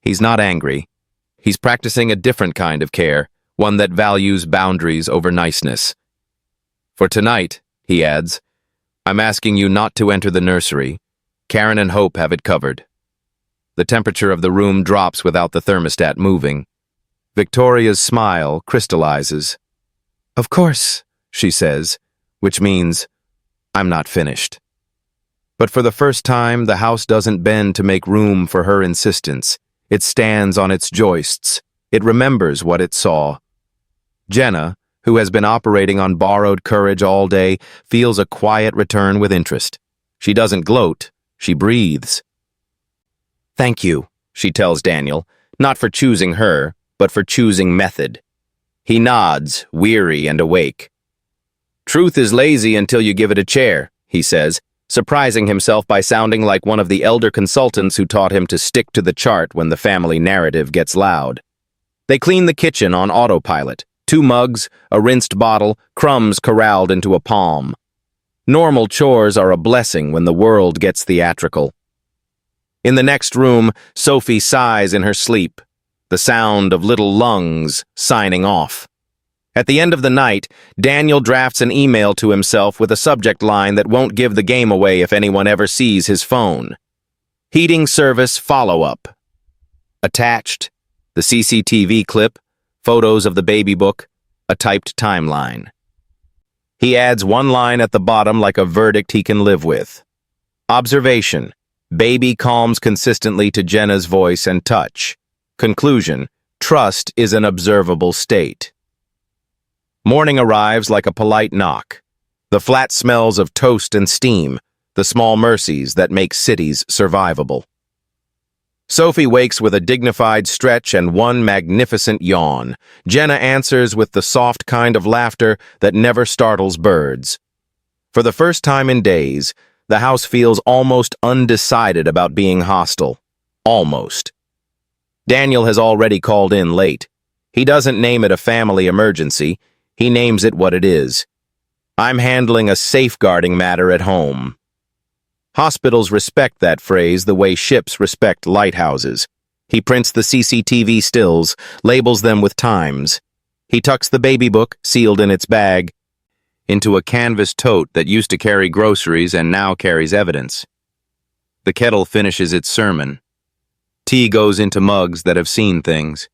He's not angry. He's practicing a different kind of care, one that values boundaries over niceness. "For tonight," he adds, "I'm asking you not to enter the nursery. Karen and Hope have it covered." The temperature of the room drops without the thermostat moving. Victoria's smile crystallizes. "Of course," she says, which means, "I'm not finished." But for the first time, the house doesn't bend to make room for her insistence. It stands on its joists. It remembers what it saw. Jenna, who has been operating on borrowed courage all day, feels a quiet return with interest. She doesn't gloat, she breathes. "Thank you," she tells Daniel, not for choosing her, but for choosing method. He nods, weary and awake. "Truth is lazy until you give it a chair," he says, surprising himself by sounding like one of the elder consultants who taught him to stick to the chart when the family narrative gets loud. They clean the kitchen on autopilot. 2 mugs, a rinsed bottle, crumbs corralled into a palm. Normal chores are a blessing when the world gets theatrical. In the next room, Sophie sighs in her sleep, the sound of little lungs signing off. At the end of the night, Daniel drafts an email to himself with a subject line that won't give the game away if anyone ever sees his phone. Heating service follow-up. Attached, the CCTV clip, photos of the baby book, a typed timeline. He adds one line at the bottom like a verdict he can live with. Observation: baby calms consistently to Jenna's voice and touch. Conclusion: trust is an observable state. Morning arrives like a polite knock. The flat smells of toast and steam, the small mercies that make cities survivable. Sophie wakes with a dignified stretch and one magnificent yawn. Jenna answers with the soft kind of laughter that never startles birds. For the first time in days, the house feels almost undecided about being hostile. Almost. Daniel has already called in late. He doesn't name it a family emergency. He names it what it is. "I'm handling a safeguarding matter at home." Hospitals respect that phrase the way ships respect lighthouses. He prints the CCTV stills, labels them with times. He tucks the baby book, sealed in its bag, into a canvas tote that used to carry groceries and now carries evidence. The kettle finishes its sermon. Tea goes into mugs that have seen things.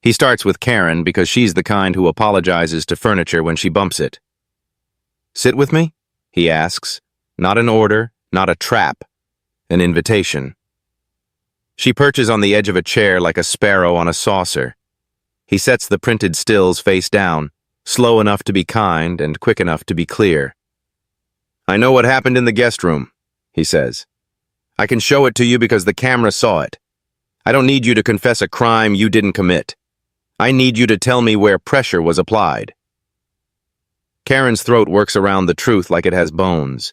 He starts with Karen because she's the kind who apologizes to furniture when she bumps it. "Sit with me?" he asks. Not an order, not a trap, an invitation. She perches on the edge of a chair like a sparrow on a saucer. He sets the printed stills face down, slow enough to be kind and quick enough to be clear. "I know what happened in the guest room," he says. "I can show it to you because the camera saw it. I don't need you to confess a crime you didn't commit. I need you to tell me where pressure was applied." Karen's throat works around the truth like it has bones.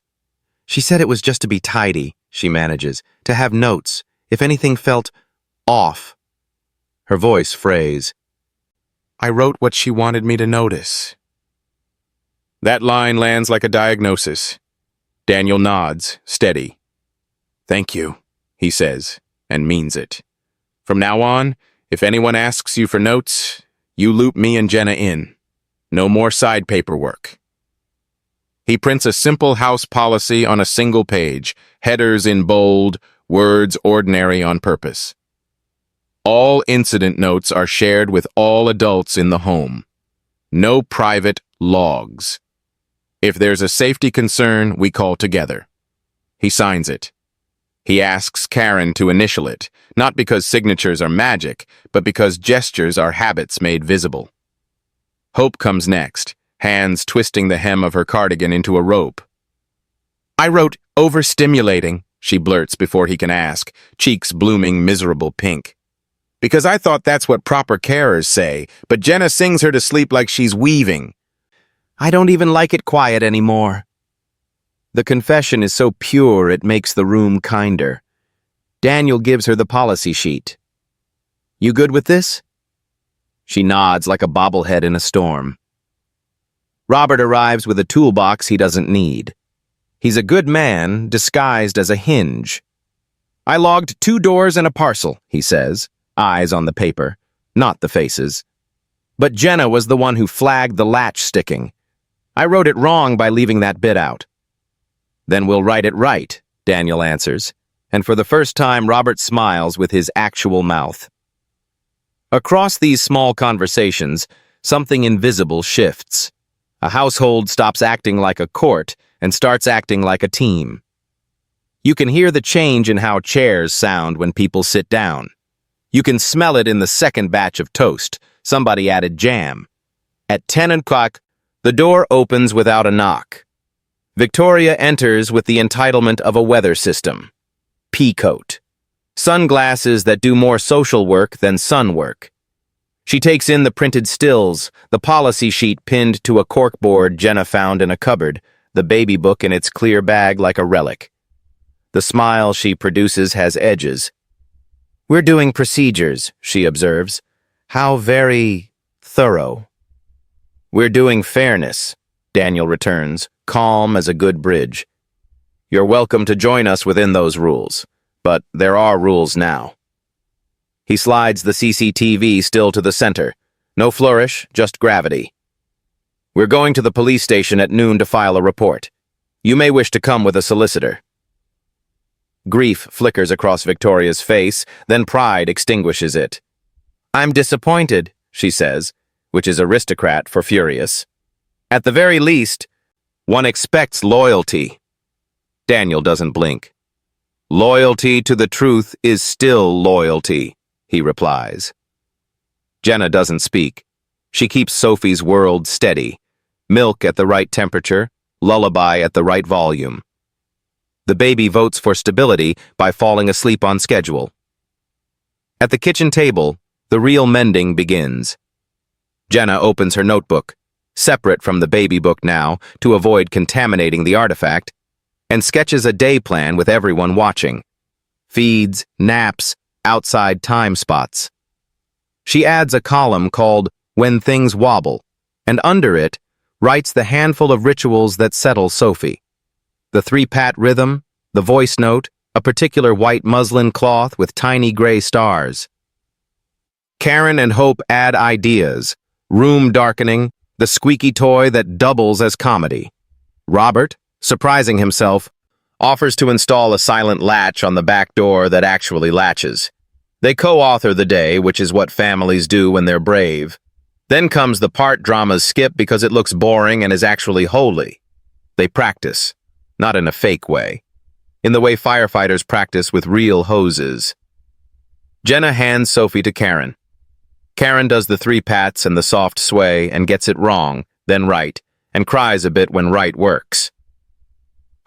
"She said it was just to be tidy," she manages, "to have notes, if anything felt off." Her voice frays. "I wrote what she wanted me to notice." That line lands like a diagnosis. Daniel nods, steady. "Thank you," he says, and means it. "From now on, if anyone asks you for notes, you loop me and Jenna in. No more side paperwork." He prints a simple house policy on a single page, headers in bold, words ordinary on purpose. All incident notes are shared with all adults in the home. No private logs. If there's a safety concern, we call together. He signs it. He asks Karen to initial it, not because signatures are magic, but because gestures are habits made visible. Hope comes next, hands twisting the hem of her cardigan into a rope. I wrote overstimulating, she blurts before he can ask, cheeks blooming miserable pink. Because I thought that's what proper carers say, but Jenna sings her to sleep like she's weaving. I don't even like it quiet anymore. The confession is so pure it makes the room kinder. Daniel gives her the policy sheet. You good with this? She nods like a bobblehead in a storm. Robert arrives with a toolbox he doesn't need. He's a good man disguised as a hinge. I logged 2 doors and a parcel, he says, eyes on the paper, not the faces. But Jenna was the one who flagged the latch sticking. I wrote it wrong by leaving that bit out. Then we'll write it right, Daniel answers, and for the first time Robert smiles with his actual mouth. Across these small conversations, something invisible shifts. A household stops acting like a court and starts acting like a team. You can hear the change in how chairs sound when people sit down. You can smell it in the second batch of toast. Somebody added jam. At 10 o'clock, the door opens without a knock. Victoria enters with the entitlement of a weather system. Peacoat. Sunglasses that do more social work than sun work. She takes in the printed stills, the policy sheet pinned to a corkboard Jenna found in a cupboard, the baby book in its clear bag like a relic. The smile she produces has edges. We're doing procedures, she observes. How very thorough. We're doing fairness, Daniel returns, calm as a good bridge. You're welcome to join us within those rules, but there are rules now. He slides the CCTV still to the center. No flourish, just gravity. We're going to the police station at noon to file a report. You may wish to come with a solicitor. Grief flickers across Victoria's face, then pride extinguishes it. I'm disappointed, she says, which is aristocrat for furious. At the very least, one expects loyalty. Daniel doesn't blink. Loyalty to the truth is still loyalty, he replies. Jenna doesn't speak. She keeps Sophie's world steady. Milk at the right temperature, lullaby at the right volume. The baby votes for stability by falling asleep on schedule. At the kitchen table, the real mending begins. Jenna opens her notebook, separate from the baby book now to avoid contaminating the artifact, and sketches a day plan with everyone watching. Feeds, naps, outside time spots. She adds a column called When Things Wobble, and under it writes the handful of rituals that settle Sophie. The 3-pat rhythm, the voice note, a particular white muslin cloth with tiny gray stars. Karen and Hope add ideas, room darkening, the squeaky toy that doubles as comedy. Robert, surprising himself, offers to install a silent latch on the back door that actually latches. They co-author the day, which is what families do when they're brave. Then comes the part dramas skip because it looks boring and is actually holy. They practice, not in a fake way, in the way firefighters practice with real hoses. Jenna hands Sophie to Karen. Karen does the 3 pats and the soft sway and gets it wrong, then right, and cries a bit when right works.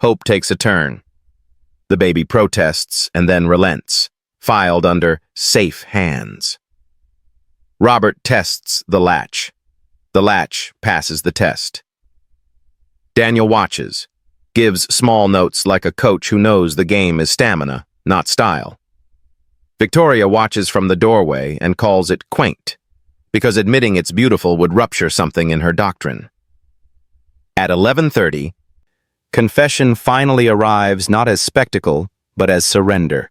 Hope takes a turn. The baby protests and then relents, filed under safe hands. Robert tests the latch. The latch passes the test. Daniel watches, gives small notes like a coach who knows the game is stamina, not style. Victoria watches from the doorway and calls it quaint, because admitting it's beautiful would rupture something in her doctrine. At 11:30, confession finally arrives not as spectacle, but as surrender.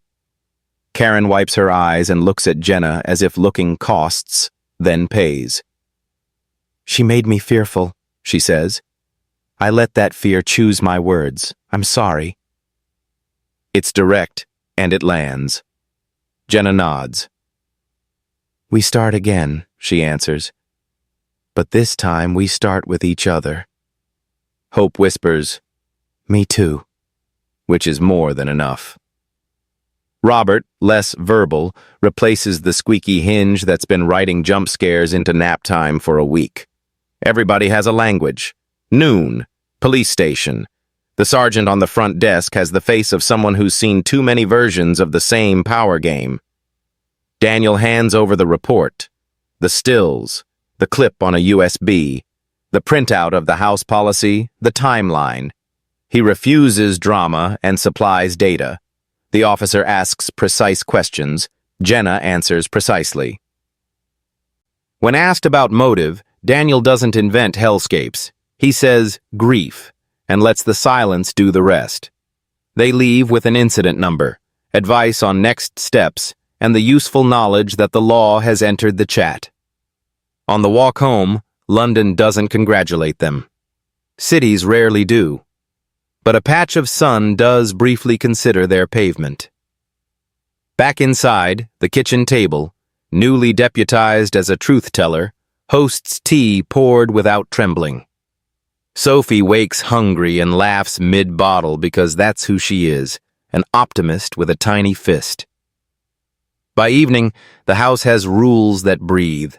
Karen wipes her eyes and looks at Jenna as if looking costs, then pays. She made me fearful, she says. I let that fear choose my words. I'm sorry. It's direct, and it lands. Jenna nods. We start again, she answers. But this time we start with each other. Hope whispers, me too. which is more than enough. Robert, less verbal, replaces the squeaky hinge that's been writing jump scares into nap time for a week. Everybody has a language. Noon, police station. The sergeant on the front desk has the face of someone who's seen too many versions of the same power game. Daniel hands over the report, the stills, the clip on a USB, the printout of the house policy, the timeline. He refuses drama and supplies data. The officer asks precise questions. Jenna answers precisely. When asked about motive, Daniel doesn't invent hellscapes. He says grief and lets the silence do the rest. They leave with an incident number, advice on next steps, and the useful knowledge that the law has entered the chat. On the walk home, London doesn't congratulate them. Cities rarely do. But a patch of sun does briefly consider their pavement. Back inside, the kitchen table, newly deputized as a truth-teller, hosts tea poured without trembling. Sophie wakes hungry and laughs mid-bottle because that's who she is, an optimist with a tiny fist. By evening, the house has rules that breathe.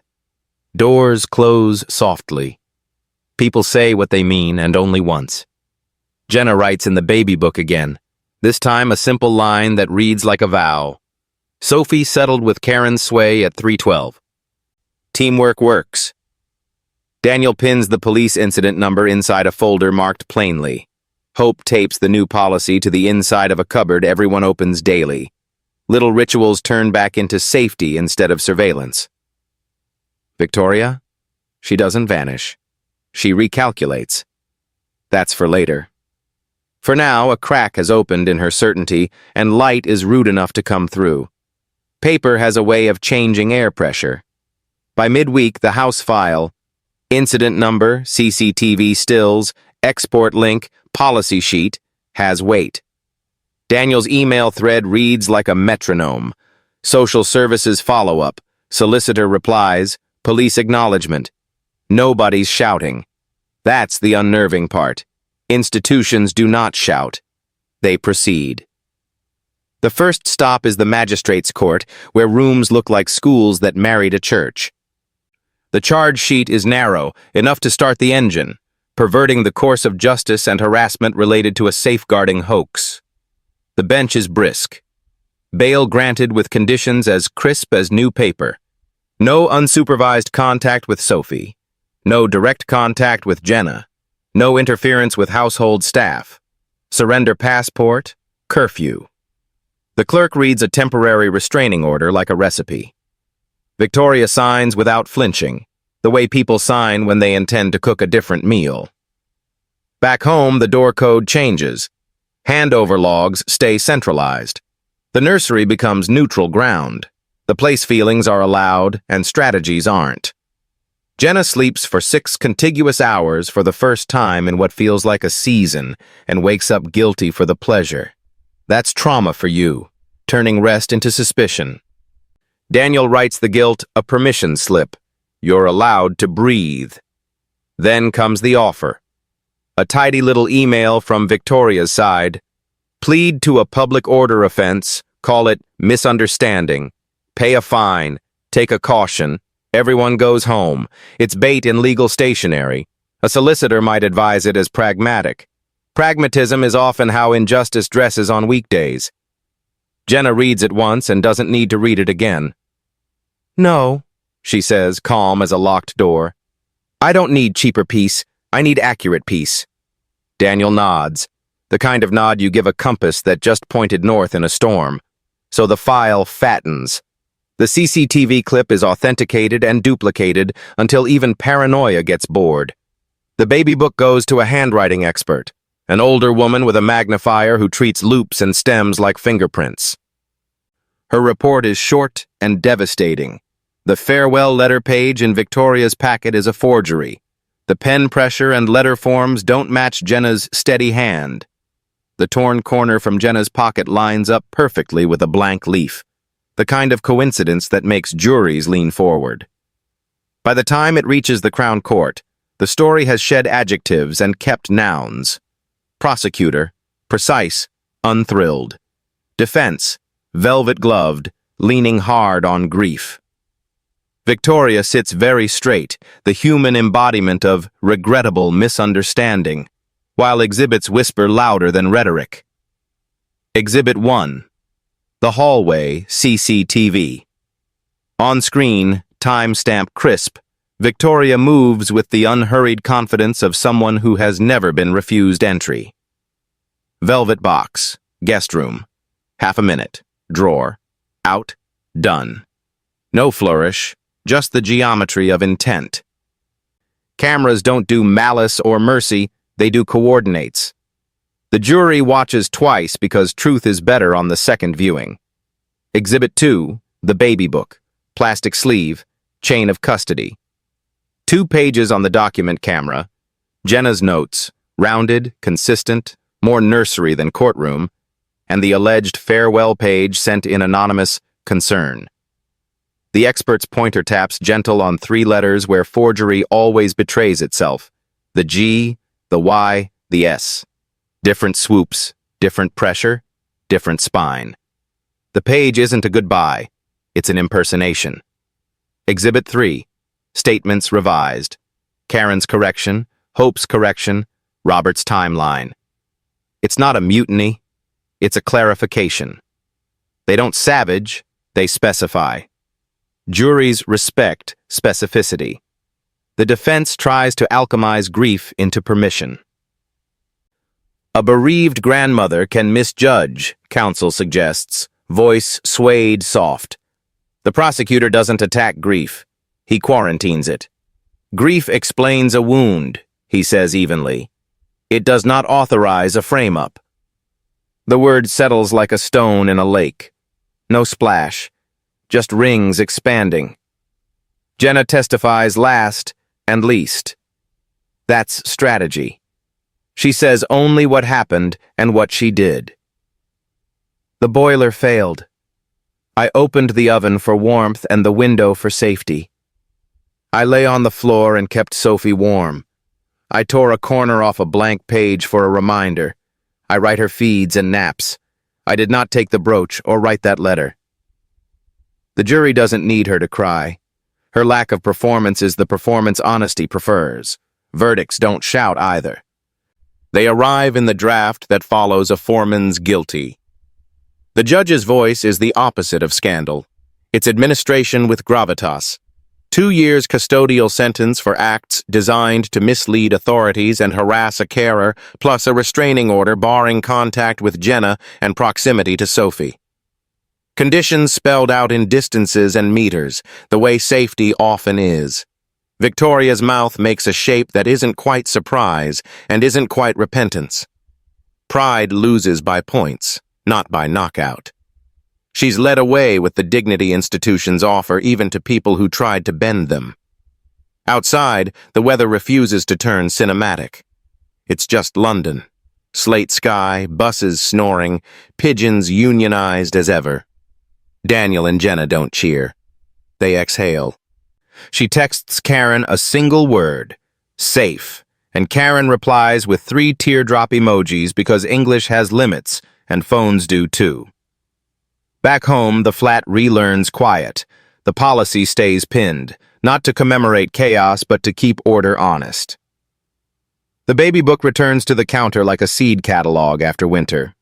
Doors close softly. People say what they mean, and only once. Jenna writes in the baby book again, this time a simple line that reads like a vow. Sophie settled with Karen's sway at 312. Teamwork works. Daniel pins the police incident number inside a folder marked plainly. Hope tapes the new policy to the inside of a cupboard everyone opens daily. Little rituals turn back into safety instead of surveillance. Victoria? She doesn't vanish. She recalculates. That's for later. For now, a crack has opened in her certainty, and light is rude enough to come through. Paper has a way of changing air pressure. By midweek, the house file, incident number, CCTV stills, export link, policy sheet, has weight. Daniel's email thread reads like a metronome. Social services follow-up, solicitor replies, police acknowledgement. Nobody's shouting. That's the unnerving part. Institutions do not shout. They proceed. The first stop is the magistrate's court, where rooms look like schools that married a church. The charge sheet is narrow, enough to start the engine, perverting the course of justice and harassment related to a safeguarding hoax. The bench is brisk. Bail granted with conditions as crisp as new paper. No unsupervised contact with Sophie. No direct contact with Jenna. No interference with household staff. Surrender passport. Curfew. The clerk reads a temporary restraining order like a recipe. Victoria signs without flinching, the way people sign when they intend to cook a different meal. Back home, the door code changes. Handover logs stay centralized. The nursery becomes neutral ground. The place feelings are allowed and strategies aren't. Jenna sleeps for 6 contiguous hours for the first time in what feels like a season and wakes up guilty for the pleasure. That's trauma for you, turning rest into suspicion. Daniel writes the guilt a permission slip. You're allowed to breathe. Then comes the offer. A tidy little email from Victoria's side. Plead to a public order offense, call it misunderstanding. Pay a fine, take a caution. Everyone goes home. It's bait in legal stationery. A solicitor might advise it as pragmatic. Pragmatism is often how injustice dresses on weekdays. Jenna reads it once and doesn't need to read it again. No, she says, calm as a locked door. I don't need cheaper peace. I need accurate peace. Daniel nods, the kind of nod you give a compass that just pointed north in a storm. So the file fattens. The CCTV clip is authenticated and duplicated until even paranoia gets bored. The baby book goes to a handwriting expert, an older woman with a magnifier who treats loops and stems like fingerprints. Her report is short and devastating. The farewell letter page in Victoria's packet is a forgery. The pen pressure and letter forms don't match Jenna's steady hand. The torn corner from Jenna's pocket lines up perfectly with a blank leaf. The kind of coincidence that makes juries lean forward. By the time it reaches the Crown Court, the story has shed adjectives and kept nouns. Prosecutor, precise, unthrilled. Defense, velvet-gloved, leaning hard on grief. Victoria sits very straight, the human embodiment of regrettable misunderstanding, while exhibits whisper louder than rhetoric. Exhibit 1. The hallway, CCTV. On screen, timestamp crisp, Victoria moves with the unhurried confidence of someone who has never been refused entry. Velvet box, guest room. Half a minute. Drawer. Out. Done. No flourish, just the geometry of intent. Cameras don't do malice or mercy, they do coordinates. The jury watches twice because truth is better on the second viewing. Exhibit 2, the baby book, plastic sleeve, chain of custody. 2 pages on the document camera. Jenna's notes, rounded, consistent, more nursery than courtroom, and the alleged farewell page sent in anonymous concern. The expert's pointer taps gentle on 3 letters where forgery always betrays itself. The G, the Y, the S. Different swoops, different pressure, different spine. The page isn't a goodbye, it's an impersonation. Exhibit 3, statements revised. Karen's correction, Hope's correction, Robert's timeline. It's not a mutiny, it's a clarification. They don't savage, they specify. Juries respect specificity. The defense tries to alchemize grief into permission. A bereaved grandmother can misjudge, counsel suggests, voice swayed soft. The prosecutor doesn't attack grief. He quarantines it. Grief explains a wound, he says evenly. It does not authorize a frame-up. The word settles like a stone in a lake. No splash, just rings expanding. Jenna testifies last and least. That's strategy. She says only what happened and what she did. The boiler failed. I opened the oven for warmth and the window for safety. I lay on the floor and kept Sophie warm. I tore a corner off a blank page for a reminder. I write her feeds and naps. I did not take the brooch or write that letter. The jury doesn't need her to cry. Her lack of performance is the performance honesty prefers. Verdicts don't shout either. They arrive in the draft that follows a foreman's guilty. The judge's voice is the opposite of scandal. It's administration with gravitas. 2 years custodial sentence for acts designed to mislead authorities and harass a carer, plus a restraining order barring contact with Jenna and proximity to Sophie. Conditions spelled out in distances and meters, the way safety often is. Victoria's mouth makes a shape that isn't quite surprise and isn't quite repentance. Pride loses by points, not by knockout. She's led away with the dignity institutions offer even to people who tried to bend them. Outside, the weather refuses to turn cinematic. It's just London. Slate sky, buses snoring, pigeons unionized as ever. Daniel and Jenna don't cheer. They exhale. She texts Karen a single word, safe, and Karen replies with 3 teardrop emojis because English has limits, and phones do too. Back home, the flat relearns quiet. The policy stays pinned, not to commemorate chaos, but to keep order honest. The baby book returns to the counter like a seed catalog after winter.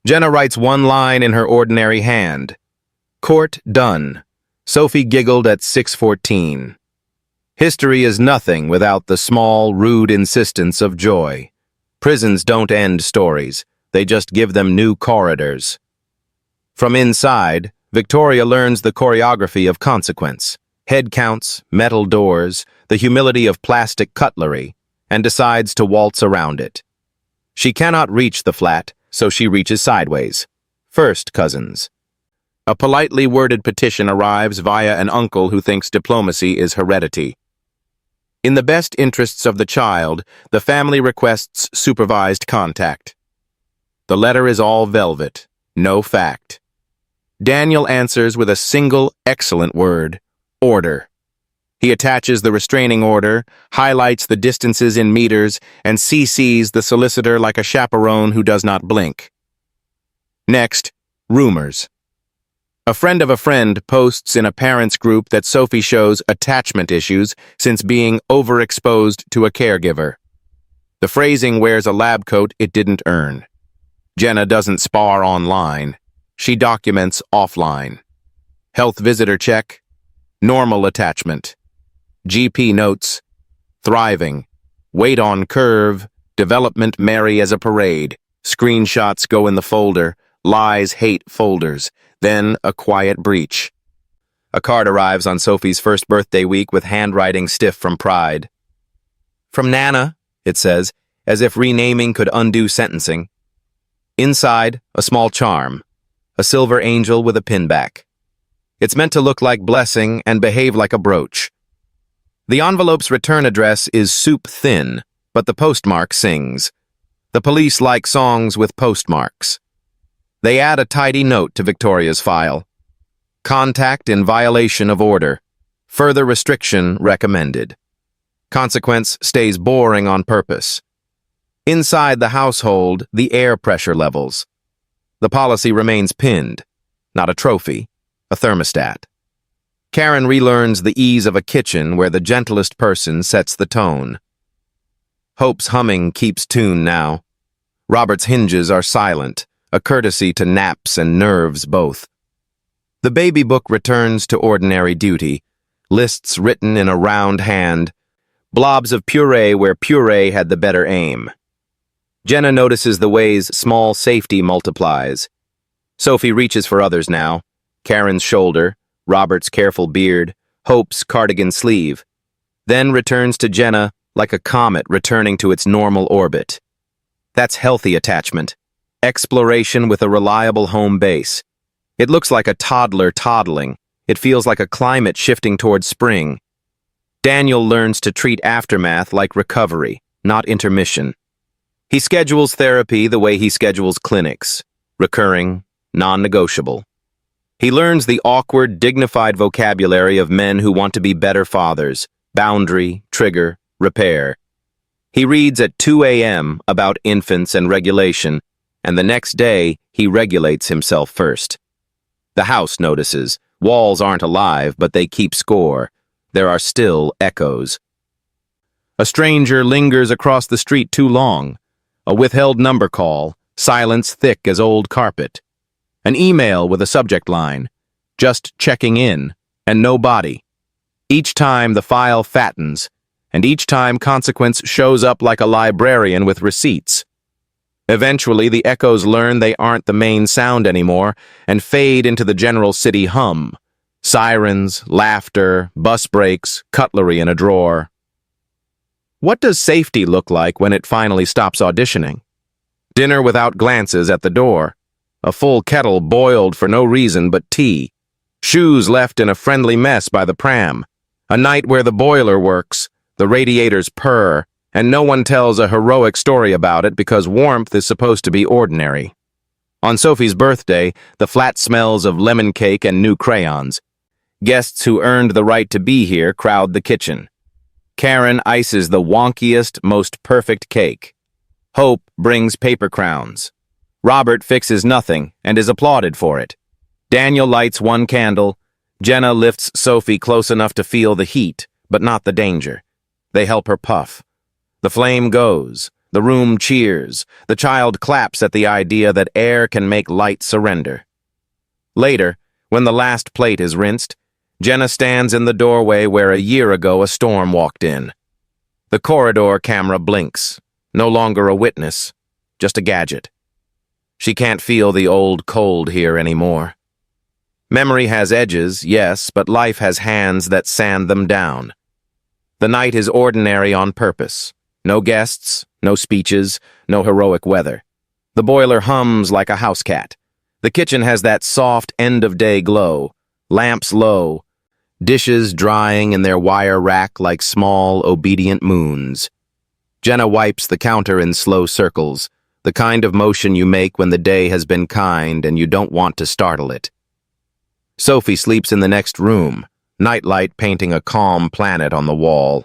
Jenna writes 1 line in her ordinary hand. Court done. Sophie giggled at 6:14. History is nothing without the small, rude insistence of joy. Prisons don't end stories. They just give them new corridors. From inside, Victoria learns the choreography of consequence, head counts, metal doors, the humility of plastic cutlery, and decides to waltz around it. She cannot reach the flat, so she reaches sideways. First cousins. A politely worded petition arrives via an uncle who thinks diplomacy is heredity. In the best interests of the child, the family requests supervised contact. The letter is all velvet, no fact. Daniel answers with a single excellent word, order. He attaches the restraining order, highlights the distances in meters, and CCs the solicitor like a chaperone who does not blink. Next, rumors. A friend of a friend posts in a parents group that Sophie shows attachment issues since being overexposed to a caregiver. The phrasing wears a lab coat it didn't earn. Jenna doesn't spar online. She documents offline. Health visitor check. Normal attachment. GP notes. Thriving. Weight on curve. Development merry as a parade. Screenshots go in the folder. Lies hate folders. Then a quiet breach. A card arrives on Sophie's first birthday week with handwriting stiff from pride. From Nana, it says, as if renaming could undo sentencing. Inside, a small charm. A silver angel with a pin back. It's meant to look like blessing and behave like a brooch. The envelope's return address is soup thin, but the postmark sings. The police like songs with postmarks. They add a tidy note to Victoria's file. Contact in violation of order. Further restriction recommended. Consequence stays boring on purpose. Inside the household, the air pressure levels. The policy remains pinned. Not a trophy, a thermostat. Karen relearns the ease of a kitchen where the gentlest person sets the tone. Hope's humming keeps tune now. Robert's hinges are silent, a courtesy to naps and nerves both. The baby book returns to ordinary duty, lists written in a round hand, blobs of puree where puree had the better aim. Jenna notices the ways small safety multiplies. Sophie reaches for others now. Karen's shoulder, Robert's careful beard, Hope's cardigan sleeve. Then returns to Jenna like a comet returning to its normal orbit. That's healthy attachment. Exploration with a reliable home base. It looks like a toddler toddling. It feels like a climate shifting towards spring. Daniel learns to treat aftermath like recovery, not intermission. He schedules therapy the way he schedules clinics, recurring, non-negotiable. He learns the awkward, dignified vocabulary of men who want to be better fathers, boundary, trigger, repair. He reads at 2 a.m. about infants and regulation, and the next day he regulates himself first. The house notices. Walls aren't alive, but they keep score. There are still echoes. A stranger lingers across the street too long. A withheld number call, silence thick as old carpet. An email with a subject line, just checking in, and no body. Each time the file fattens, and each time consequence shows up like a librarian with receipts. Eventually, the echoes learn they aren't the main sound anymore and fade into the general city hum. Sirens, laughter, bus brakes, cutlery in a drawer. What does safety look like when it finally stops auditioning? Dinner without glances at the door. A full kettle boiled for no reason but tea. Shoes left in a friendly mess by the pram. A night where the boiler works, the radiators purr, and no one tells a heroic story about it because warmth is supposed to be ordinary. On Sophie's birthday, the flat smells of lemon cake and new crayons. Guests who earned the right to be here crowd the kitchen. Karen ices the wonkiest, most perfect cake. Hope brings paper crowns. Robert fixes nothing and is applauded for it. Daniel lights one candle. Jenna lifts Sophie close enough to feel the heat, but not the danger. They help her puff. The flame goes. The room cheers. The child claps at the idea that air can make light surrender. Later, when the last plate is rinsed, Jenna stands in the doorway where a year ago a storm walked in. The corridor camera blinks. No longer a witness, just a gadget. She can't feel the old cold here anymore. Memory has edges, yes, but life has hands that sand them down. The night is ordinary on purpose. No guests, no speeches, no heroic weather. The boiler hums like a house cat. The kitchen has that soft end-of-day glow. Lamps low. Dishes drying in their wire rack like small, obedient moons. Jenna wipes the counter in slow circles, the kind of motion you make when the day has been kind and you don't want to startle it. Sophie sleeps in the next room, nightlight painting a calm planet on the wall.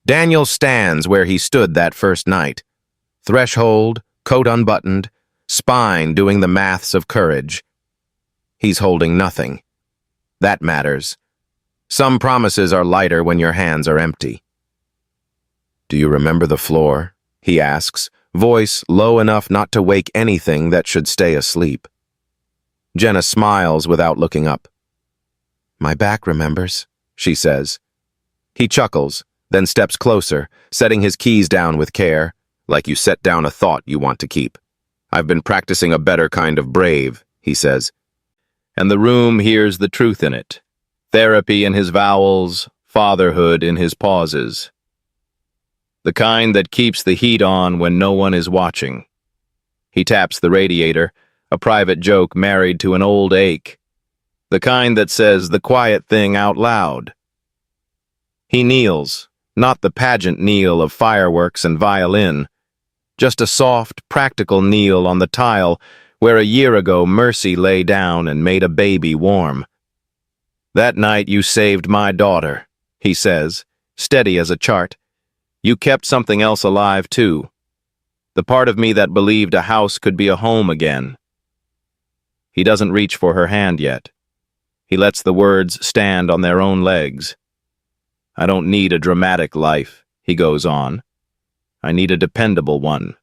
Daniel stands where he stood that first night. Threshold, coat unbuttoned, spine doing the maths of courage. He's holding nothing. That matters. Some promises are lighter when your hands are empty. "Do you remember the floor?" he asks, voice low enough not to wake anything that should stay asleep. Jenna smiles without looking up. "My back remembers," she says. He chuckles, then steps closer, setting his keys down with care, like you set down a thought you want to keep. "I've been practicing a better kind of brave," he says. And the room hears the truth in it. Therapy in his vowels, fatherhood in his pauses. The kind that keeps the heat on when no one is watching. He taps the radiator, a private joke married to an old ache. The kind that says the quiet thing out loud. He kneels, not the pageant kneel of fireworks and violin, just a soft, practical kneel on the tile where a year ago Mercy lay down and made a baby warm. "That night you saved my daughter," he says, steady as a chart. "You kept something else alive, too. The part of me that believed a house could be a home again." He doesn't reach for her hand yet. He lets the words stand on their own legs. "I don't need a dramatic life," he goes on. "I need a dependable one.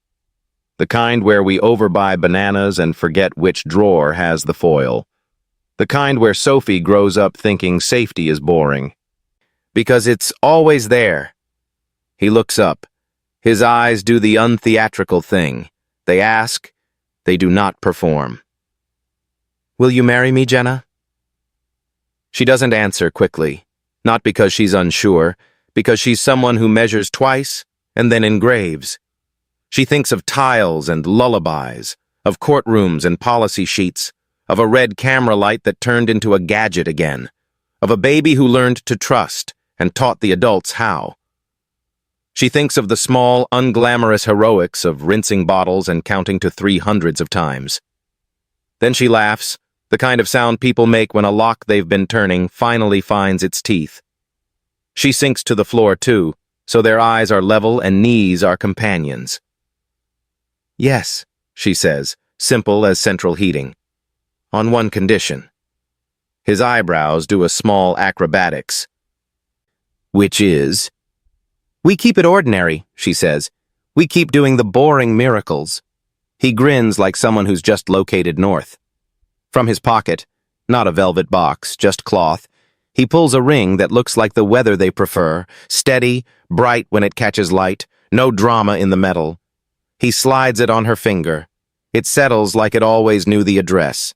The kind where we overbuy bananas and forget which drawer has the foil. The kind where Sophie grows up thinking safety is boring. Because it's always there." He looks up. His eyes do the untheatrical thing. They ask, they do not perform. "Will you marry me, Jenna?" She doesn't answer quickly, not because she's unsure, because she's someone who measures twice and then engraves. She thinks of tiles and lullabies, of courtrooms and policy sheets, of a red camera light that turned into a gadget again, of a baby who learned to trust and taught the adults how. She thinks of the small, unglamorous heroics of rinsing bottles and counting to 300s of times. Then she laughs, the kind of sound people make when a lock they've been turning finally finds its teeth. She sinks to the floor too, so their eyes are level and knees are companions. "Yes," she says, simple as central heating. "On one condition." His eyebrows do a small acrobatics. "Which is?" "We keep it ordinary," she says. "We keep doing the boring miracles." He grins like someone who's just located north. From his pocket, not a velvet box, just cloth, he pulls a ring that looks like the weather they prefer, steady, bright when it catches light, no drama in the metal. He slides it on her finger. It settles like it always knew the address.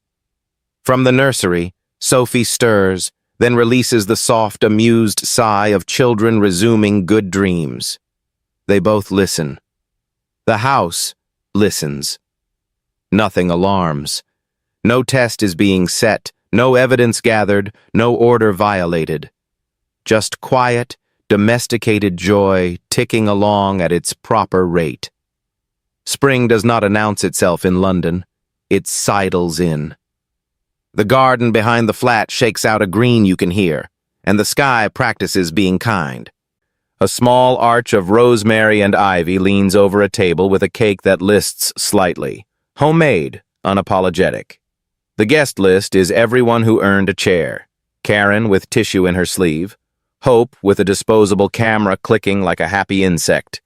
From the nursery, Sophie stirs, then releases the soft, amused sigh of children resuming good dreams. They both listen. The house listens. Nothing alarms. No test is being set, no evidence gathered, no order violated. Just quiet, domesticated joy ticking along at its proper rate. Spring does not announce itself in London. It sidles in. The garden behind the flat shakes out a green you can hear, and the sky practices being kind. A small arch of rosemary and ivy leans over a table with a cake that lists slightly. Homemade, unapologetic. The guest list is everyone who earned a chair. Karen with tissue in her sleeve. Hope with a disposable camera clicking like a happy insect.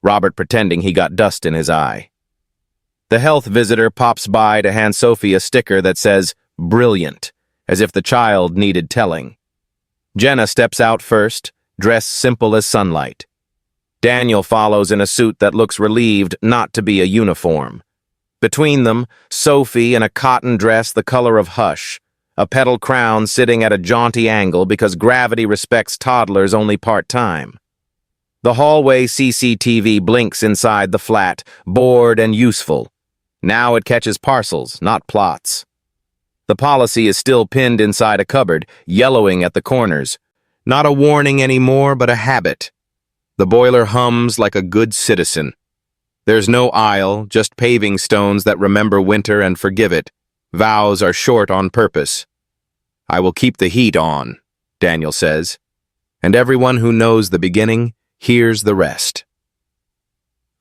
Robert pretending he got dust in his eye. The health visitor pops by to hand Sophie a sticker that says, "Brilliant," as if the child needed telling. Jenna steps out first, dressed simple as sunlight. Daniel follows in a suit that looks relieved not to be a uniform. Between them, Sophie in a cotton dress the color of hush, a petal crown sitting at a jaunty angle because gravity respects toddlers only part-time. The hallway CCTV blinks inside the flat, bored and useful. Now it catches parcels, not plots. The policy is still pinned inside a cupboard, yellowing at the corners. Not a warning anymore, but a habit. The boiler hums like a good citizen. There's no aisle, just paving stones that remember winter and forgive it. Vows are short on purpose. "I will keep the heat on," Daniel says. And everyone who knows the beginning hears the rest.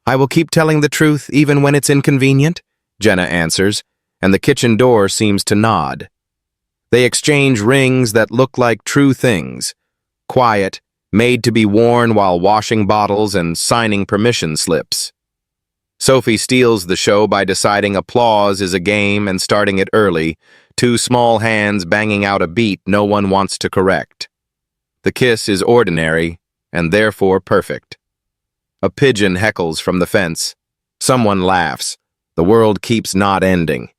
"I will keep telling the truth even when it's inconvenient," Jenna answers, and the kitchen door seems to nod. They exchange rings that look like true things, quiet, made to be worn while washing bottles and signing permission slips. Sophie steals the show by deciding applause is a game and starting it early, two small hands banging out a beat no one wants to correct. The kiss is ordinary, and therefore perfect. A pigeon heckles from the fence. Someone laughs. The world keeps not ending.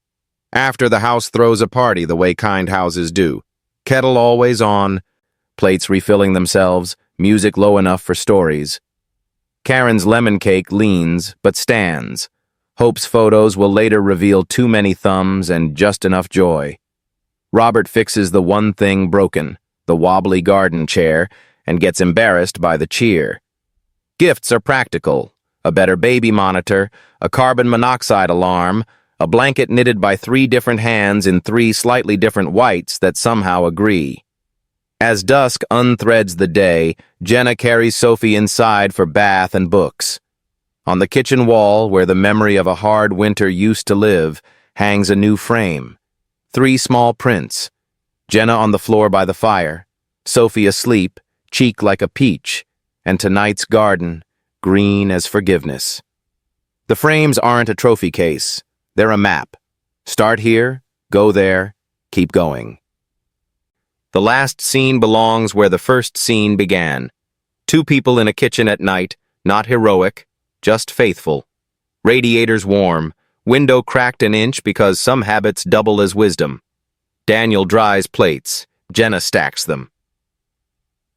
After, the house throws a party the way kind houses do. Kettle always on, plates refilling themselves, music low enough for stories. Karen's lemon cake leans, but stands. Hope's photos will later reveal too many thumbs and just enough joy. Robert fixes the one thing broken, the wobbly garden chair, and gets embarrassed by the cheer. Gifts are practical. A better baby monitor, a carbon monoxide alarm, a blanket knitted by 3 different hands in 3 slightly different whites that somehow agree. As dusk unthreads the day, Jenna carries Sophie inside for bath and books. On the kitchen wall, where the memory of a hard winter used to live, hangs a new frame. 3 small prints. Jenna on the floor by the fire, Sophie asleep, cheek like a peach, and tonight's garden, green as forgiveness. The frames aren't a trophy case. They're a map. Start here, go there, keep going. The last scene belongs where the first scene began. 2 people in a kitchen at night, not heroic, just faithful. Radiators warm, window cracked an inch because some habits double as wisdom. Daniel dries plates, Jenna stacks them.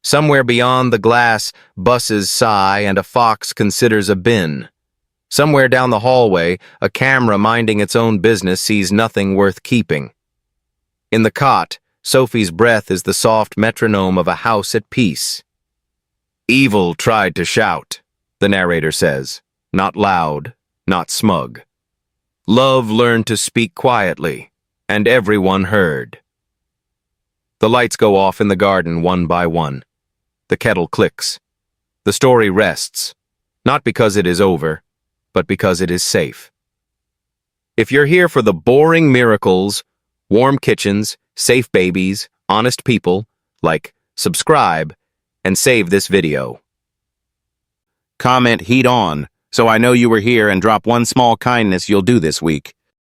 Somewhere beyond the glass, buses sigh and a fox considers a bin. Somewhere down the hallway, a camera minding its own business sees nothing worth keeping. In the cot, Sophie's breath is the soft metronome of a house at peace. Evil tried to shout, the narrator says, not loud, not smug. Love learned to speak quietly, and everyone heard. The lights go off in the garden one by one. The kettle clicks. The story rests, not because it is over, but because it is safe. If you're here for the boring miracles, warm kitchens, safe babies, honest people, like, subscribe, and save this video. Comment heat on, so I know you were here, and drop one small kindness you'll do this week.